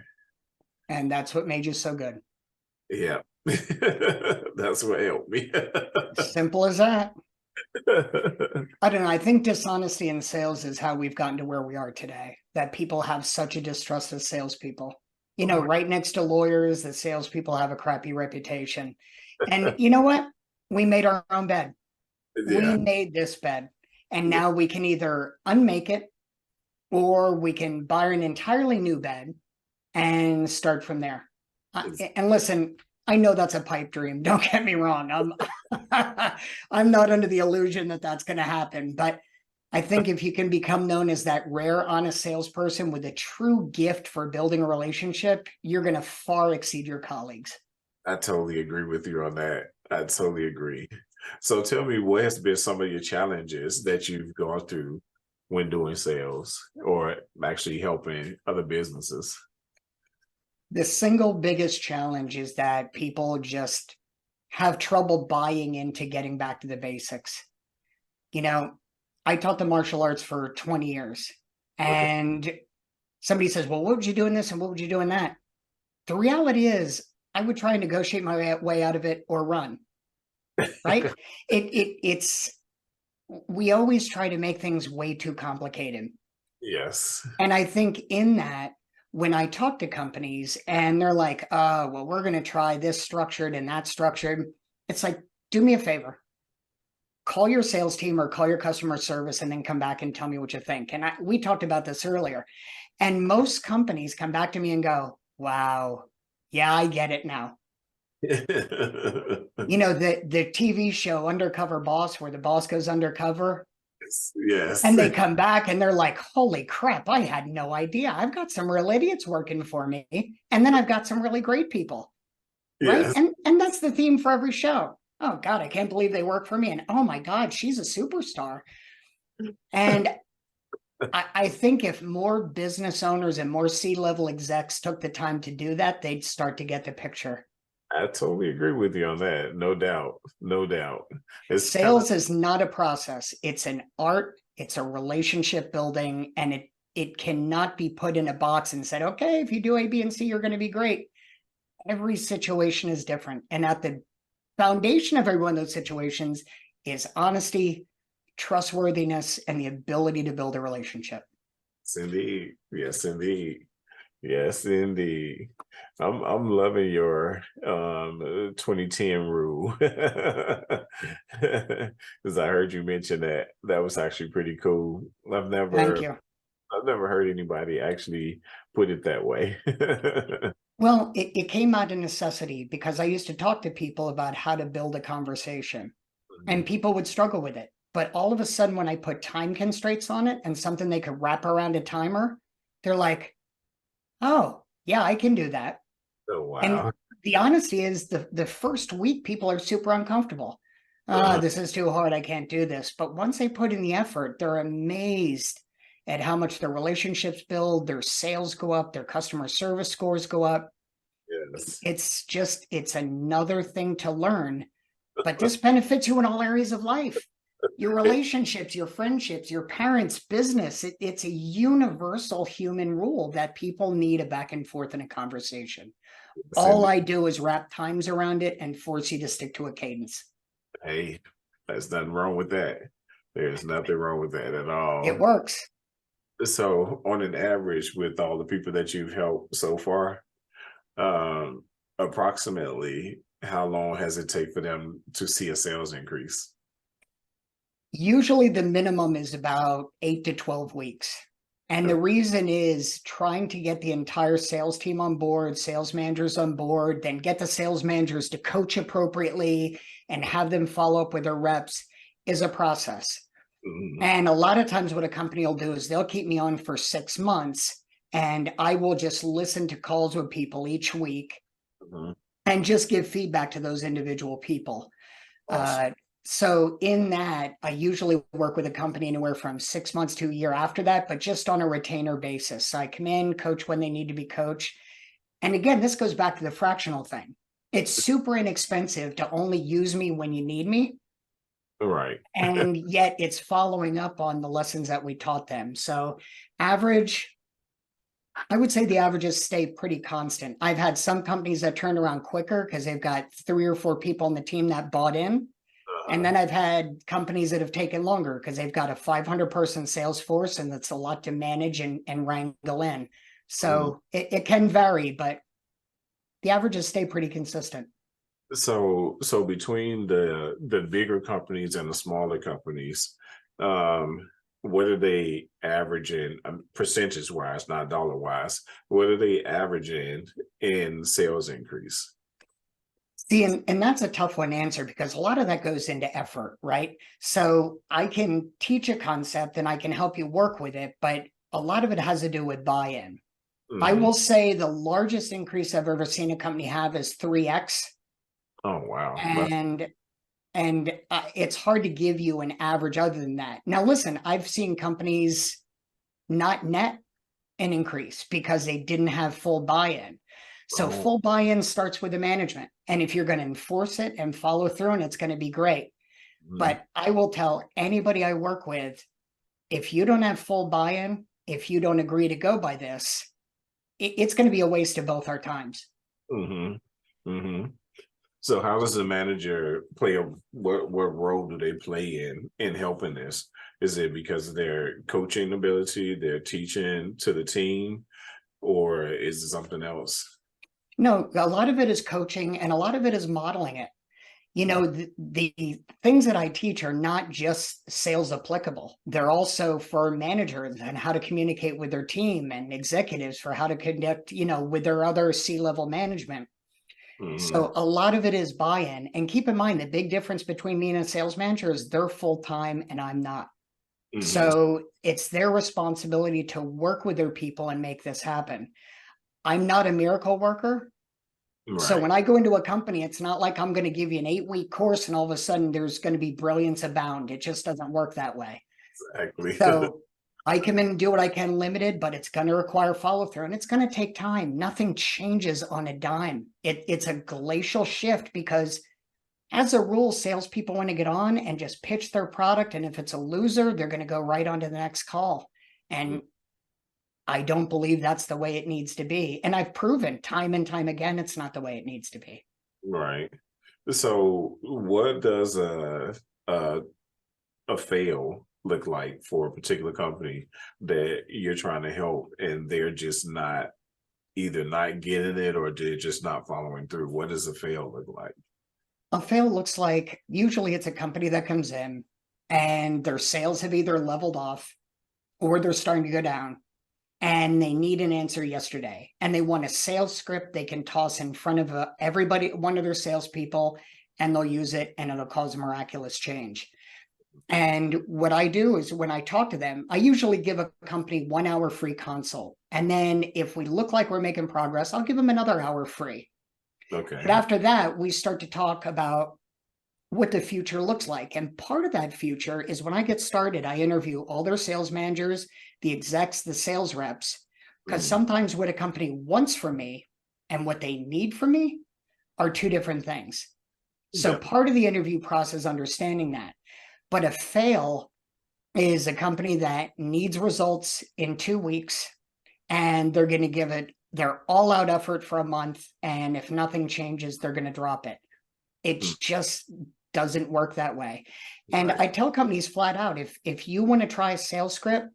And that's what made you so good. Yeah. That's what helped me. Simple as that. I don't know. I think dishonesty in sales is how we've gotten to where we are today. That people have such a distrust of salespeople. Right next to lawyers, the salespeople have a crappy reputation. And you know what? We made our own bed. We Yeah. made this bed. And now we can either unmake it or we can buy an entirely new bed and start from there. And listen, I know that's a pipe dream. Don't get me wrong. I'm not under the illusion that that's going to happen. But I think if you can become known as that rare, honest salesperson with a true gift for building a relationship, you're going to far exceed your colleagues. I totally agree with you on that. I totally agree. So tell me, what has been some of your challenges that you've gone through when doing sales or actually helping other businesses? The single biggest challenge is that people just have trouble buying into getting back to the basics. You know, I taught the martial arts for 20 years, Okay. and somebody says, well, what would you do in this and what would you do in that? The reality is I would try and negotiate my way out of it or run, right? It's we always try to make things way too complicated. Yes. And I think in that, when I talk to companies and they're like, well, we're going to try this structured and that structured, it's like, do me a favor. Call your sales team or call your customer service and then come back and tell me what you think. And we talked about this earlier. And most companies come back to me and go, wow, yeah, I get it now. You know, the TV show Undercover Boss, where the boss goes undercover. Yes. And they come back and they're like, holy crap, I had no idea. I've got some real idiots working for me. And then I've got some really great people. Right. Yes. And that's the theme for every show. Oh God, I can't believe they work for me. And oh my God, she's a superstar. And I think if more business owners and more C-level execs took the time to do that, they'd start to get the picture. I totally agree with you on that. No doubt. No doubt. It's Sales is not a process. It's an art. It's a relationship building, and it cannot be put in a box and said, okay, if you do A, B, and C, you're going to be great. Every situation is different. And at the foundation of every one of those situations is honesty, trustworthiness, and the ability to build a relationship. Yes, indeed. Yes, indeed. Yes, indeed. I'm loving your 2010 rule. Because I heard you mention that. That was actually pretty cool. Thank you. I've never heard anybody actually put it that way. Well, it came out of necessity because I used to talk to people about how to build a conversation, and people would struggle with it. But all of a sudden, when I put time constraints on it and something they could wrap around a timer, they're like, oh, yeah, I can do that. Oh, wow. And the honesty is the first week, people are super uncomfortable. This is too hard. I can't do this. But once they put in the effort, they're amazed at how much their relationships build, their sales go up, their customer service scores go up. Yes. It's another thing to learn, but this benefits you in all areas of life. Your relationships, your friendships, your parents, business. It's a universal human rule that people need a back and forth in a conversation. All I do is wrap times around it and force you to stick to a cadence. Hey, there's nothing wrong with that. There's nothing wrong with that at all. It works. So on an average, with all the people that you've helped so far, approximately how long has it take for them to see a sales increase? Usually the minimum is about 8 to 12 weeks. And the reason is trying to get the entire sales team on board, sales managers on board, then get the sales managers to coach appropriately and have them follow up with their reps is a process. And a lot of times what a company will do is they'll keep me on for 6 months and I will just listen to calls with people each week and just give feedback to those individual people. Awesome. So in that, I usually work with a company anywhere from 6 months to a year after that, but just on a retainer basis. So I come in, coach when they need to be coached. And again, this goes back to the fractional thing. It's super inexpensive to only use me when you need me. Right. And yet it's following up on the lessons that we taught them. So average, I would say the averages stay pretty constant. I've had some companies that turn around quicker because they've got 3 or 4 people on the team that bought in. And then I've had companies that have taken longer because they've got a 500-person sales force and that's a lot to manage and wrangle in. So it can vary, but the averages stay pretty consistent. So between the bigger companies and the smaller companies, what are they averaging, percentage wise, not dollar wise? What are they averaging in sales increase? See, and that's a tough one to answer because a lot of that goes into effort, right? So I can teach a concept and I can help you work with it, but a lot of it has to do with buy-in. I will say the largest increase I've ever seen a company have is 3x. Oh, wow. And it's hard to give you an average other than that. Now, listen, I've seen companies not net an increase because they didn't have full buy-in. So Oh, full buy-in starts with the management. And if you're going to enforce it and follow through, and it's going to be great. mhm, But I will tell anybody I work with, if you don't have full buy-in, if you don't agree to go by this, it's going to be a waste of both our times. mhm, mhm. So how does the manager play what role do they play in helping this? Is it because of their coaching ability, their teaching to the team, or is it something else? No, a lot of it is coaching and a lot of it is modeling it. You Mm, know, the things that I teach are not just sales applicable. They're also for managers and how to communicate with their team, and executives for how to connect, with their other C-level management. mhm, So a lot of it is buy-in. And keep in mind, the big difference between me and a sales manager is they're full-time and I'm not. mhm, So it's their responsibility to work with their people and make this happen. I'm not a miracle worker. So right, when I go into a company, it's not like I'm going to give you an 8-week course and all of a sudden there's going to be brilliance abound. It just doesn't work that way. exactly. So I come in and do what I can limited, but it's going to require follow through and it's going to take time. Nothing changes on a dime. It's a glacial shift because as a rule, salespeople want to get on and just pitch their product. And if it's a loser, they're going to go right on to the next call. Mm, And I don't believe that's the way it needs to be. And I've proven time and time again, it's not the way it needs to be. right. So what does a a fail look like for a particular company that you're trying to help and they're just not either not getting it or they're just not following through? What does a fail look like? A fail looks like usually it's a company that comes in and their sales have either leveled off or they're starting to go down and they need an answer yesterday. And they want a sales script they can toss in front of everybody, one of their salespeople, and they'll use it and it'll cause a miraculous change. And what I do is when I talk to them, I usually give a company 1 hour free consult. And then if we look like we're making progress, I'll give them another hour free. But Okay. after that, we start to talk about what the future looks like. And part of that future is when I get started, I interview all their sales managers, the execs, the sales reps, because Mhm. sometimes what a company wants from me and what they need from me are two different things. So Def- part of the interview process is understanding that. But a fail is a company that needs results in 2 weeks and they're going to give it their all out effort for a month. And if nothing changes, they're going to drop it. It mm, just doesn't work that way. And right. I tell companies flat out, if you want to try a sales script,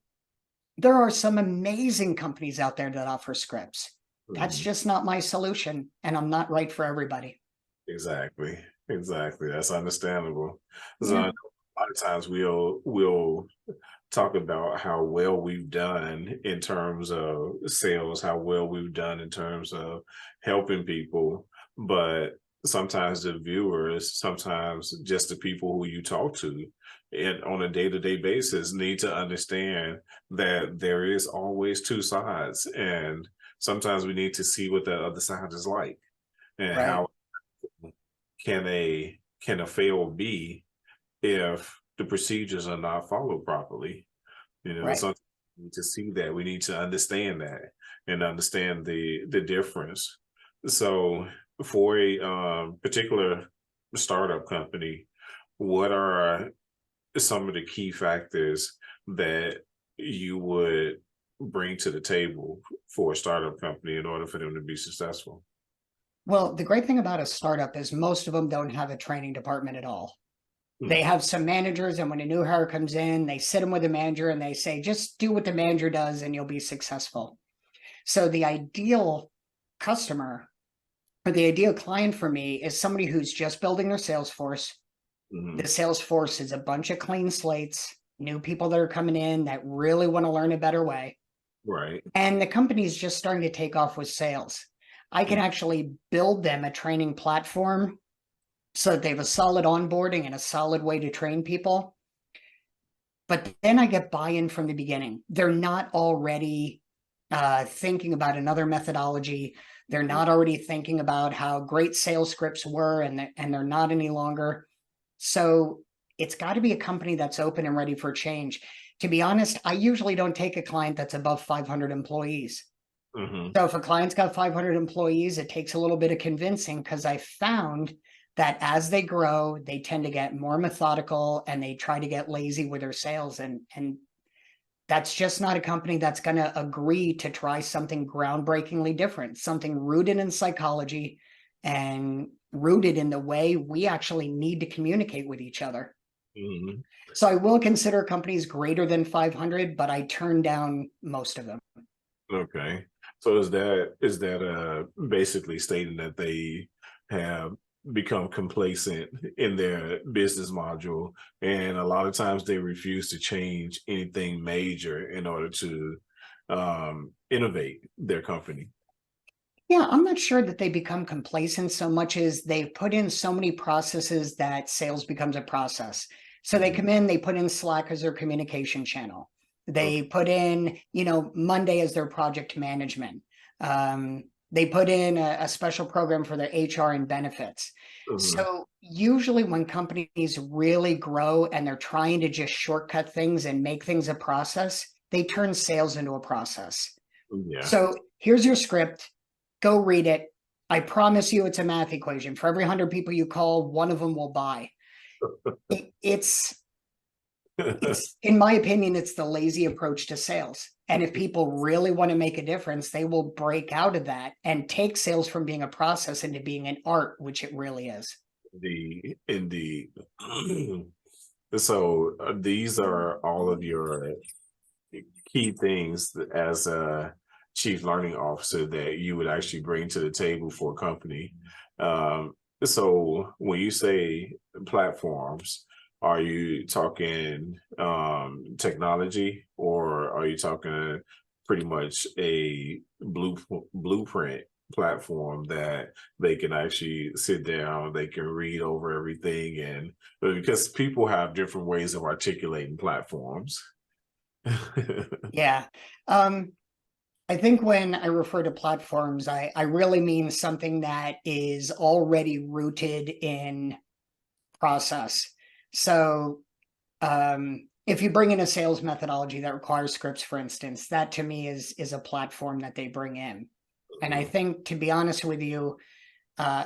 there are some amazing companies out there that offer scripts. That's Mhm. just not my solution. And I'm not right for everybody. Exactly. Exactly. That's understandable. So I Yeah. know a lot of times we'll talk about how well we've done in terms of sales, how well we've done in terms of helping people. But sometimes the viewers, sometimes just the people who you talk to and on a day-to-day basis need to understand that there is always two sides. And sometimes we need to see what the other side is like and Right. how can a fail be if the procedures are not followed properly. Right. Sometimes we need to see that. We need to understand that and understand the difference. So, for a particular startup company, what are some of the key factors that you would bring to the table for a startup company in order for them to be successful? Well, the great thing about a startup is most of them don't have a training department at all. They Mm, have some managers, and when a new hire comes in, they sit them with the manager and they say, just do what the manager does and you'll be successful. So the ideal customer or the ideal client for me is somebody who's just building their sales force. The mhm, sales force is a bunch of clean slates, new people that are coming in that really want to learn a better way. right. And the company's just starting to take off with sales. I can Mm, actually build them a training platform so that they have a solid onboarding and a solid way to train people. But then I get buy-in from the beginning. They're not already thinking about another methodology. They're mm, not already thinking about how great sales scripts were, and they're not any longer. So it's got to be a company that's open and ready for change. To be honest, I usually don't take a client that's above 500 employees. Mhm. So if a client's got 500 employees, it takes a little bit of convincing, because I found that as they grow, they tend to get more methodical and they try to get lazy with their sales. And that's just not a company that's going to agree to try something groundbreakingly different, something rooted in psychology and rooted in the way we actually need to communicate with each other. Mhm. So I will consider companies greater than 500, but I turn down most of them. Okay. So is that basically stating that they have become complacent in their business module, and a lot of times they refuse to change anything major in order to innovate their company? Yeah, I'm not sure that they become complacent so much as they've put in so many processes that sales becomes a process. So they Mhm. come in, they put in Slack as their communication channel. They Okay. put in, Monday as their project management. They put in a special program for their HR and benefits. Mhm. So usually when companies really grow and they're trying to just shortcut things and make things a process, they turn sales into a process. Yeah. So here's your script. Go read it. I promise you it's a math equation. For every 100 people you call, one of them will buy. It's in my opinion, it's the lazy approach to sales. And if people really want to make a difference, they will break out of that and take sales from being a process into being an art, which it really is. Indeed. So these are all of your key things as a chief learning officer that you would actually bring to the table for a company. Um, so when you say platforms, are you talking technology, or are you talking pretty much a blueprint platform that they can actually sit down, they can read over everything, and because people have different ways of articulating platforms. Yeah. I think when I refer to platforms, I really mean something that is already rooted in process. So if you bring in a sales methodology that requires scripts, for instance, that to me is a platform that they bring in. And I think, to be honest with you, uh,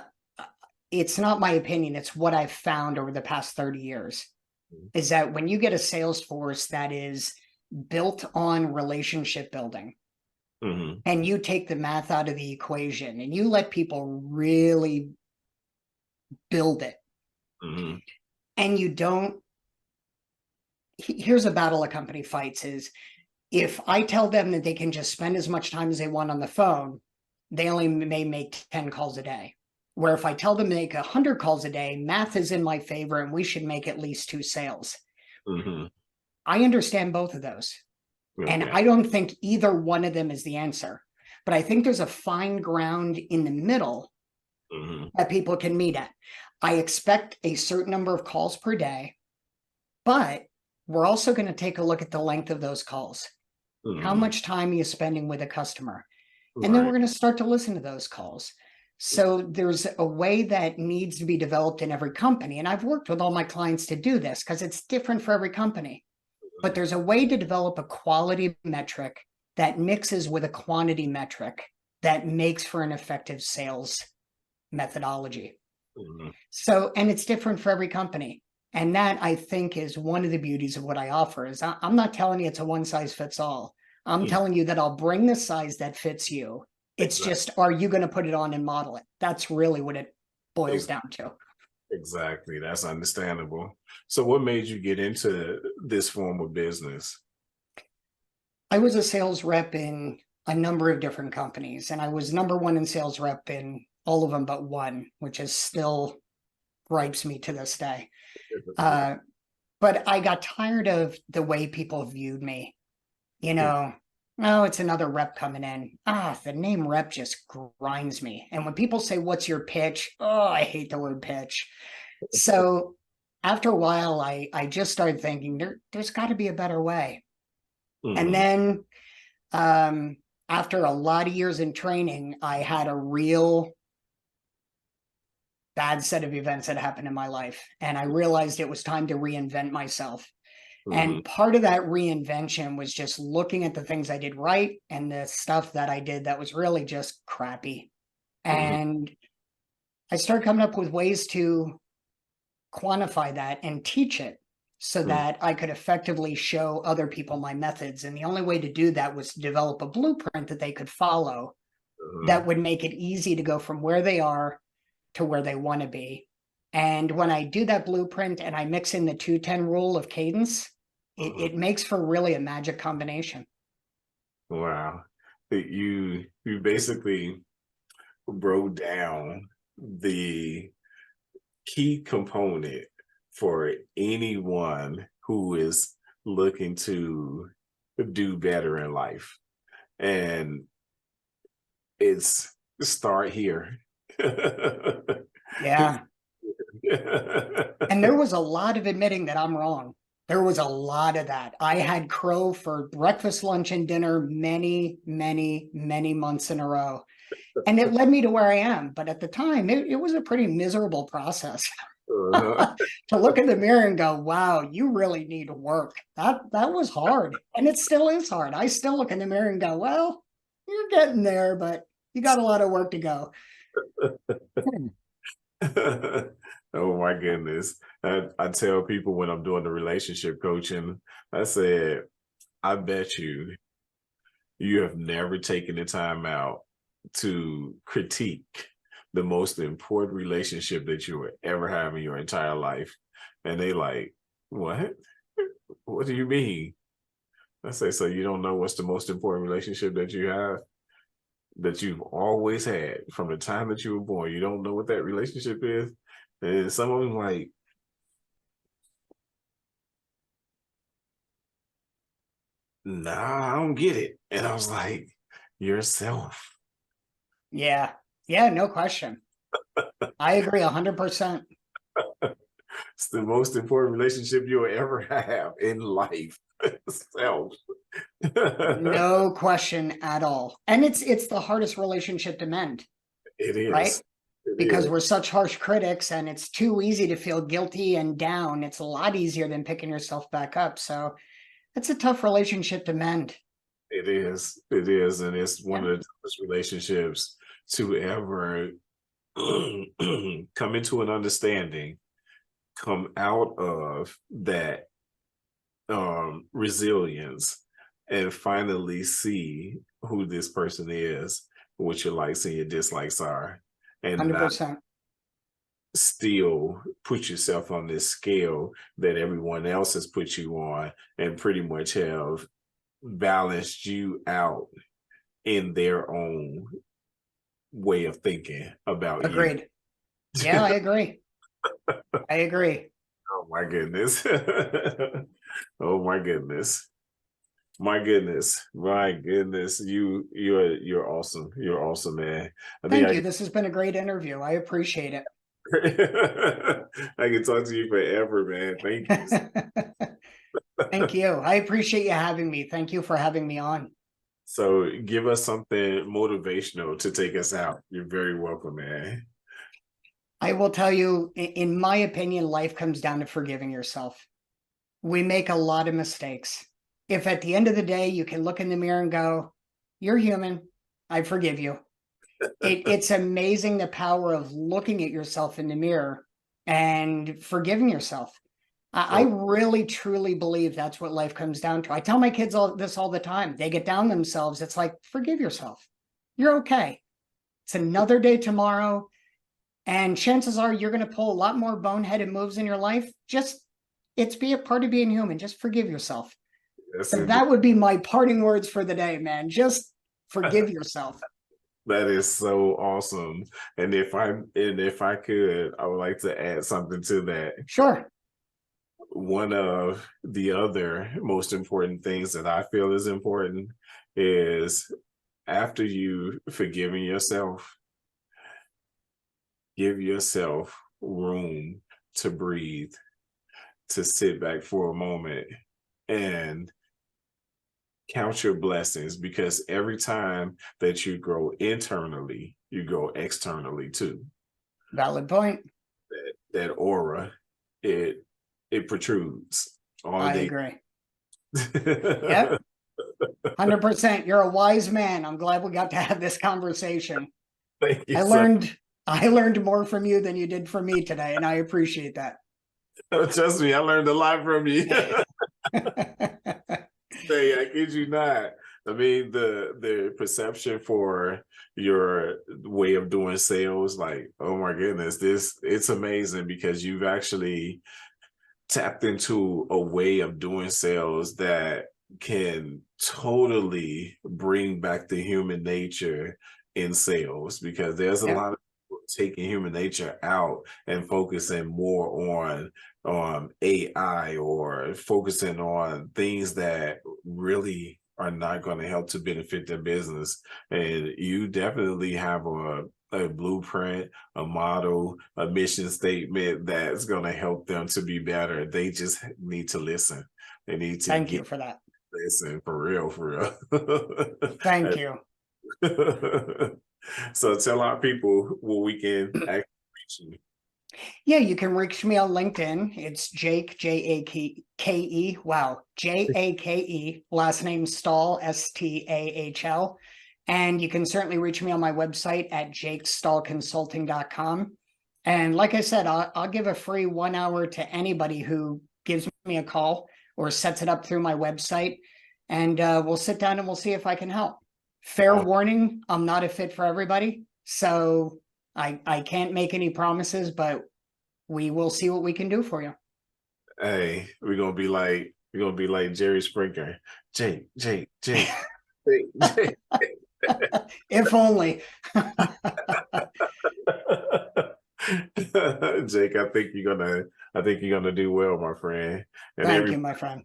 it's not my opinion. It's what I've found over the past 30 years is that when you get a sales force that is built on relationship building, Mhm, and you take the math out of the equation and you let people really build it, mhm, and you don't, here's a battle a company fights is, if I tell them that they can just spend as much time as they want on the phone, they only may make 10 calls a day. Where if I tell them to make 100 calls a day, math is in my favor and we should make at least 2 sales. mhm. I understand both of those. And Okay. I don't think either one of them is the answer. But I think there's a fine ground in the middle Mhm, that people can meet at. I expect a certain number of calls per day, but we're also going to take a look at the length of those calls. How mhm. much time are you spending with a customer? And then we're Right. going to start to listen to those calls. So there's a way that needs to be developed in every company. And I've worked with all my clients to do this because it's different for every company. But there's a way to develop a quality metric that mixes with a quantity metric that makes for an effective sales methodology. Mhm. So, and it's different for every company. And that, I think, is one of the beauties of what I offer is I'm not telling you it's a one size fits all. I'm Mm, telling you that I'll bring the size that fits you. It's exact just, are you going to put it on and model it? That's really what it boils ex down to. exactly, that's understandable. So what made you get into this form of business? I was a sales rep in a number of different companies, and I was number one in sales rep in all of them but one, which is still gripes me to this day. Uh, but I got tired of the way people viewed me. You know, oh, it's another rep coming in. The name rep just grinds me. And when people say, "What's your pitch?" Oh, I hate the word pitch. So after a while, I just started thinking there's got to be a better way. And Mhm, then um, after a lot of years in training, I had a real bad set of events that happened in my life. And I realized it was time to reinvent myself. And part of that reinvention was just looking at the things I did right and the stuff that I did that was really just crappy. And I started coming up with ways to quantify that and teach it so that I could effectively show other people my methods. And the only way to do that was to develop a blueprint that they could follow that would make it easy to go from where they are to where they want to be. And when I do that blueprint and I mix in the 2-10 rule of cadence, it makes for really a magic combination. Wow. You basically broke down the key component for anyone who is looking to do better in life. And it's start here. Yeah. And there was a lot of admitting that I'm wrong. There was a lot of that. I had crow for breakfast, lunch, and dinner many, many, many months in a row. And it led me to where I am. But at the time, it was a pretty miserable process to look in the mirror and go, wow, you really need work. That was hard. And it still is hard. I still look in the mirror and go, well, you're getting there, but you got a lot of work to go. Oh my goodness. I tell people when I'm doing the relationship coaching, I said, I bet you have never taken the time out to critique the most important relationship that you will ever have in your entire life. And they like, what? What do you mean? I say, so you don't know what's the most important relationship that you have? That you've always had from the time that you were born. You don't know what that relationship is? And some of them like, nah, I don't get it. And I was like, yourself. Yeah. Yeah, no question. I agree 100%. It's the most important relationship you'll ever have in life. Self. No question at all. And it's the hardest relationship to mend, It is. right? It Because is. we're such harsh critics and it's too easy to feel guilty and down. It's a lot easier than picking yourself back up. So it's a tough relationship to mend. It is. It is. And it's one Yeah. of the toughest relationships to ever come into an understanding, come out of that resilience, and finally see who this person is, what your likes and your dislikes are, and not 100%. still put yourself on this scale that everyone else has put you on and pretty much have balanced you out in their own way of thinking about you. Agreed. Yeah, I agree. I agree. Oh my goodness. Oh my goodness. My goodness. My goodness. You're awesome. You're awesome, man. I think Thank you. This has been a great interview. I appreciate it. I can talk to you forever, man. Thank you. Thank you. I appreciate you having me. Thank you for having me on. So give us something motivational to take us out. You're very welcome, man. I will tell you, in my opinion, life comes down to forgiving yourself. We make a lot of mistakes. If at the end of the day, you can look in the mirror and go, you're human, I forgive you. It's amazing the power of looking at yourself in the mirror and forgiving yourself. I really, truly believe that's what life comes down to. I tell my kids all the time. They get down themselves. It's like, forgive yourself. You're okay. It's another day tomorrow. And chances are you're going to pull a lot more boneheaded moves in your life. It's be a part of being human. Just forgive yourself. Yes, So that would be my parting words for the day, man. Just forgive yourself. that is so awesome. And if I could, I would like to add something to that. Sure. One of the other most important things that I feel is important is after you forgiving yourself, give yourself room to breathe, to sit back for a moment and count your blessings, because every time that you grow internally, you grow externally too. Valid point. That aura, it protrudes. all I day. agree. Yep. 100%. You're a wise man. I'm glad we got to have this conversation. Thank you. I learned more from you than you did from me today, and I appreciate that. Trust me, I learned a lot from you. Hey, I kid you not. I mean, the perception for your way of doing sales, like, oh my goodness, it's amazing because you've actually tapped into a way of doing sales that can totally bring back the human nature in sales, because there's a Yeah. lot of people taking human nature out and focusing more on AI or focusing on things that really are not going to help to benefit their business. And you definitely have a blueprint, a model, a mission statement that's going to help them to be better. They just need to listen. They need to Thank you for that. listen for real, for real. Thank you. So tell our people where we can actually reach you. Yeah, you can reach me on LinkedIn. It's Jake, J-A-K-E. Wow, J-A-K-E. Last name Stahl, S-T-A-H-L. And you can certainly reach me on my website at jakestahlconsulting.com. And like I said, I'll give a free 1 hour to anybody who gives me a call or sets it up through my website. And we'll sit down and we'll see if I can help. Fair warning, I'm not a fit for everybody. So I can't make any promises, but we will see what we can do for you. Hey, we're gonna be like Jerry Springer. Jake. If only. Jake, I think you're gonna do well, my friend. And Thank you, my friend.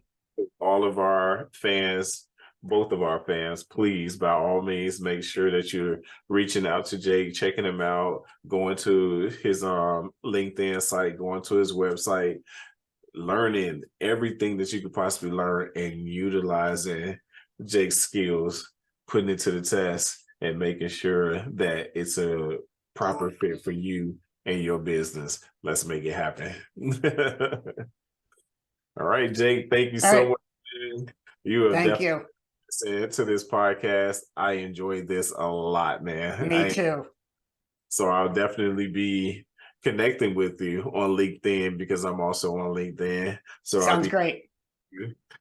all of our fans, both of our fans, please, by all means, make sure that you're reaching out to Jake, checking him out, going to his LinkedIn site, going to his website, learning everything that you could possibly learn, and utilizing Jake's skills, putting it to the test, and making sure that it's a proper fit for you and your business. Let's make it happen. All right, Jake, thank you so much. Man. You have Thank definitely you. listened to this podcast. I enjoyed this a lot, man. Me too. So I'll definitely be connecting with you on LinkedIn, because I'm also on LinkedIn. So Sounds great.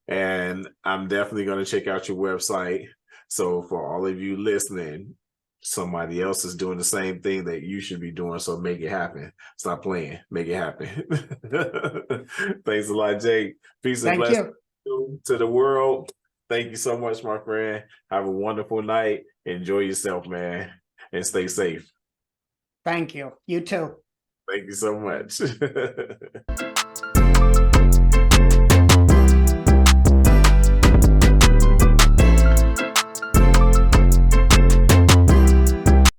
And I'm definitely going to check out your website. So for all of you listening, somebody else is doing the same thing that you should be doing. So make it happen. Stop playing. Make it happen. Thanks a lot, Jake. Peace and blessings to the world. Thank you so much, my friend. Have a wonderful night. Enjoy yourself, man, and stay safe. Thank you. You too. Thank you so much.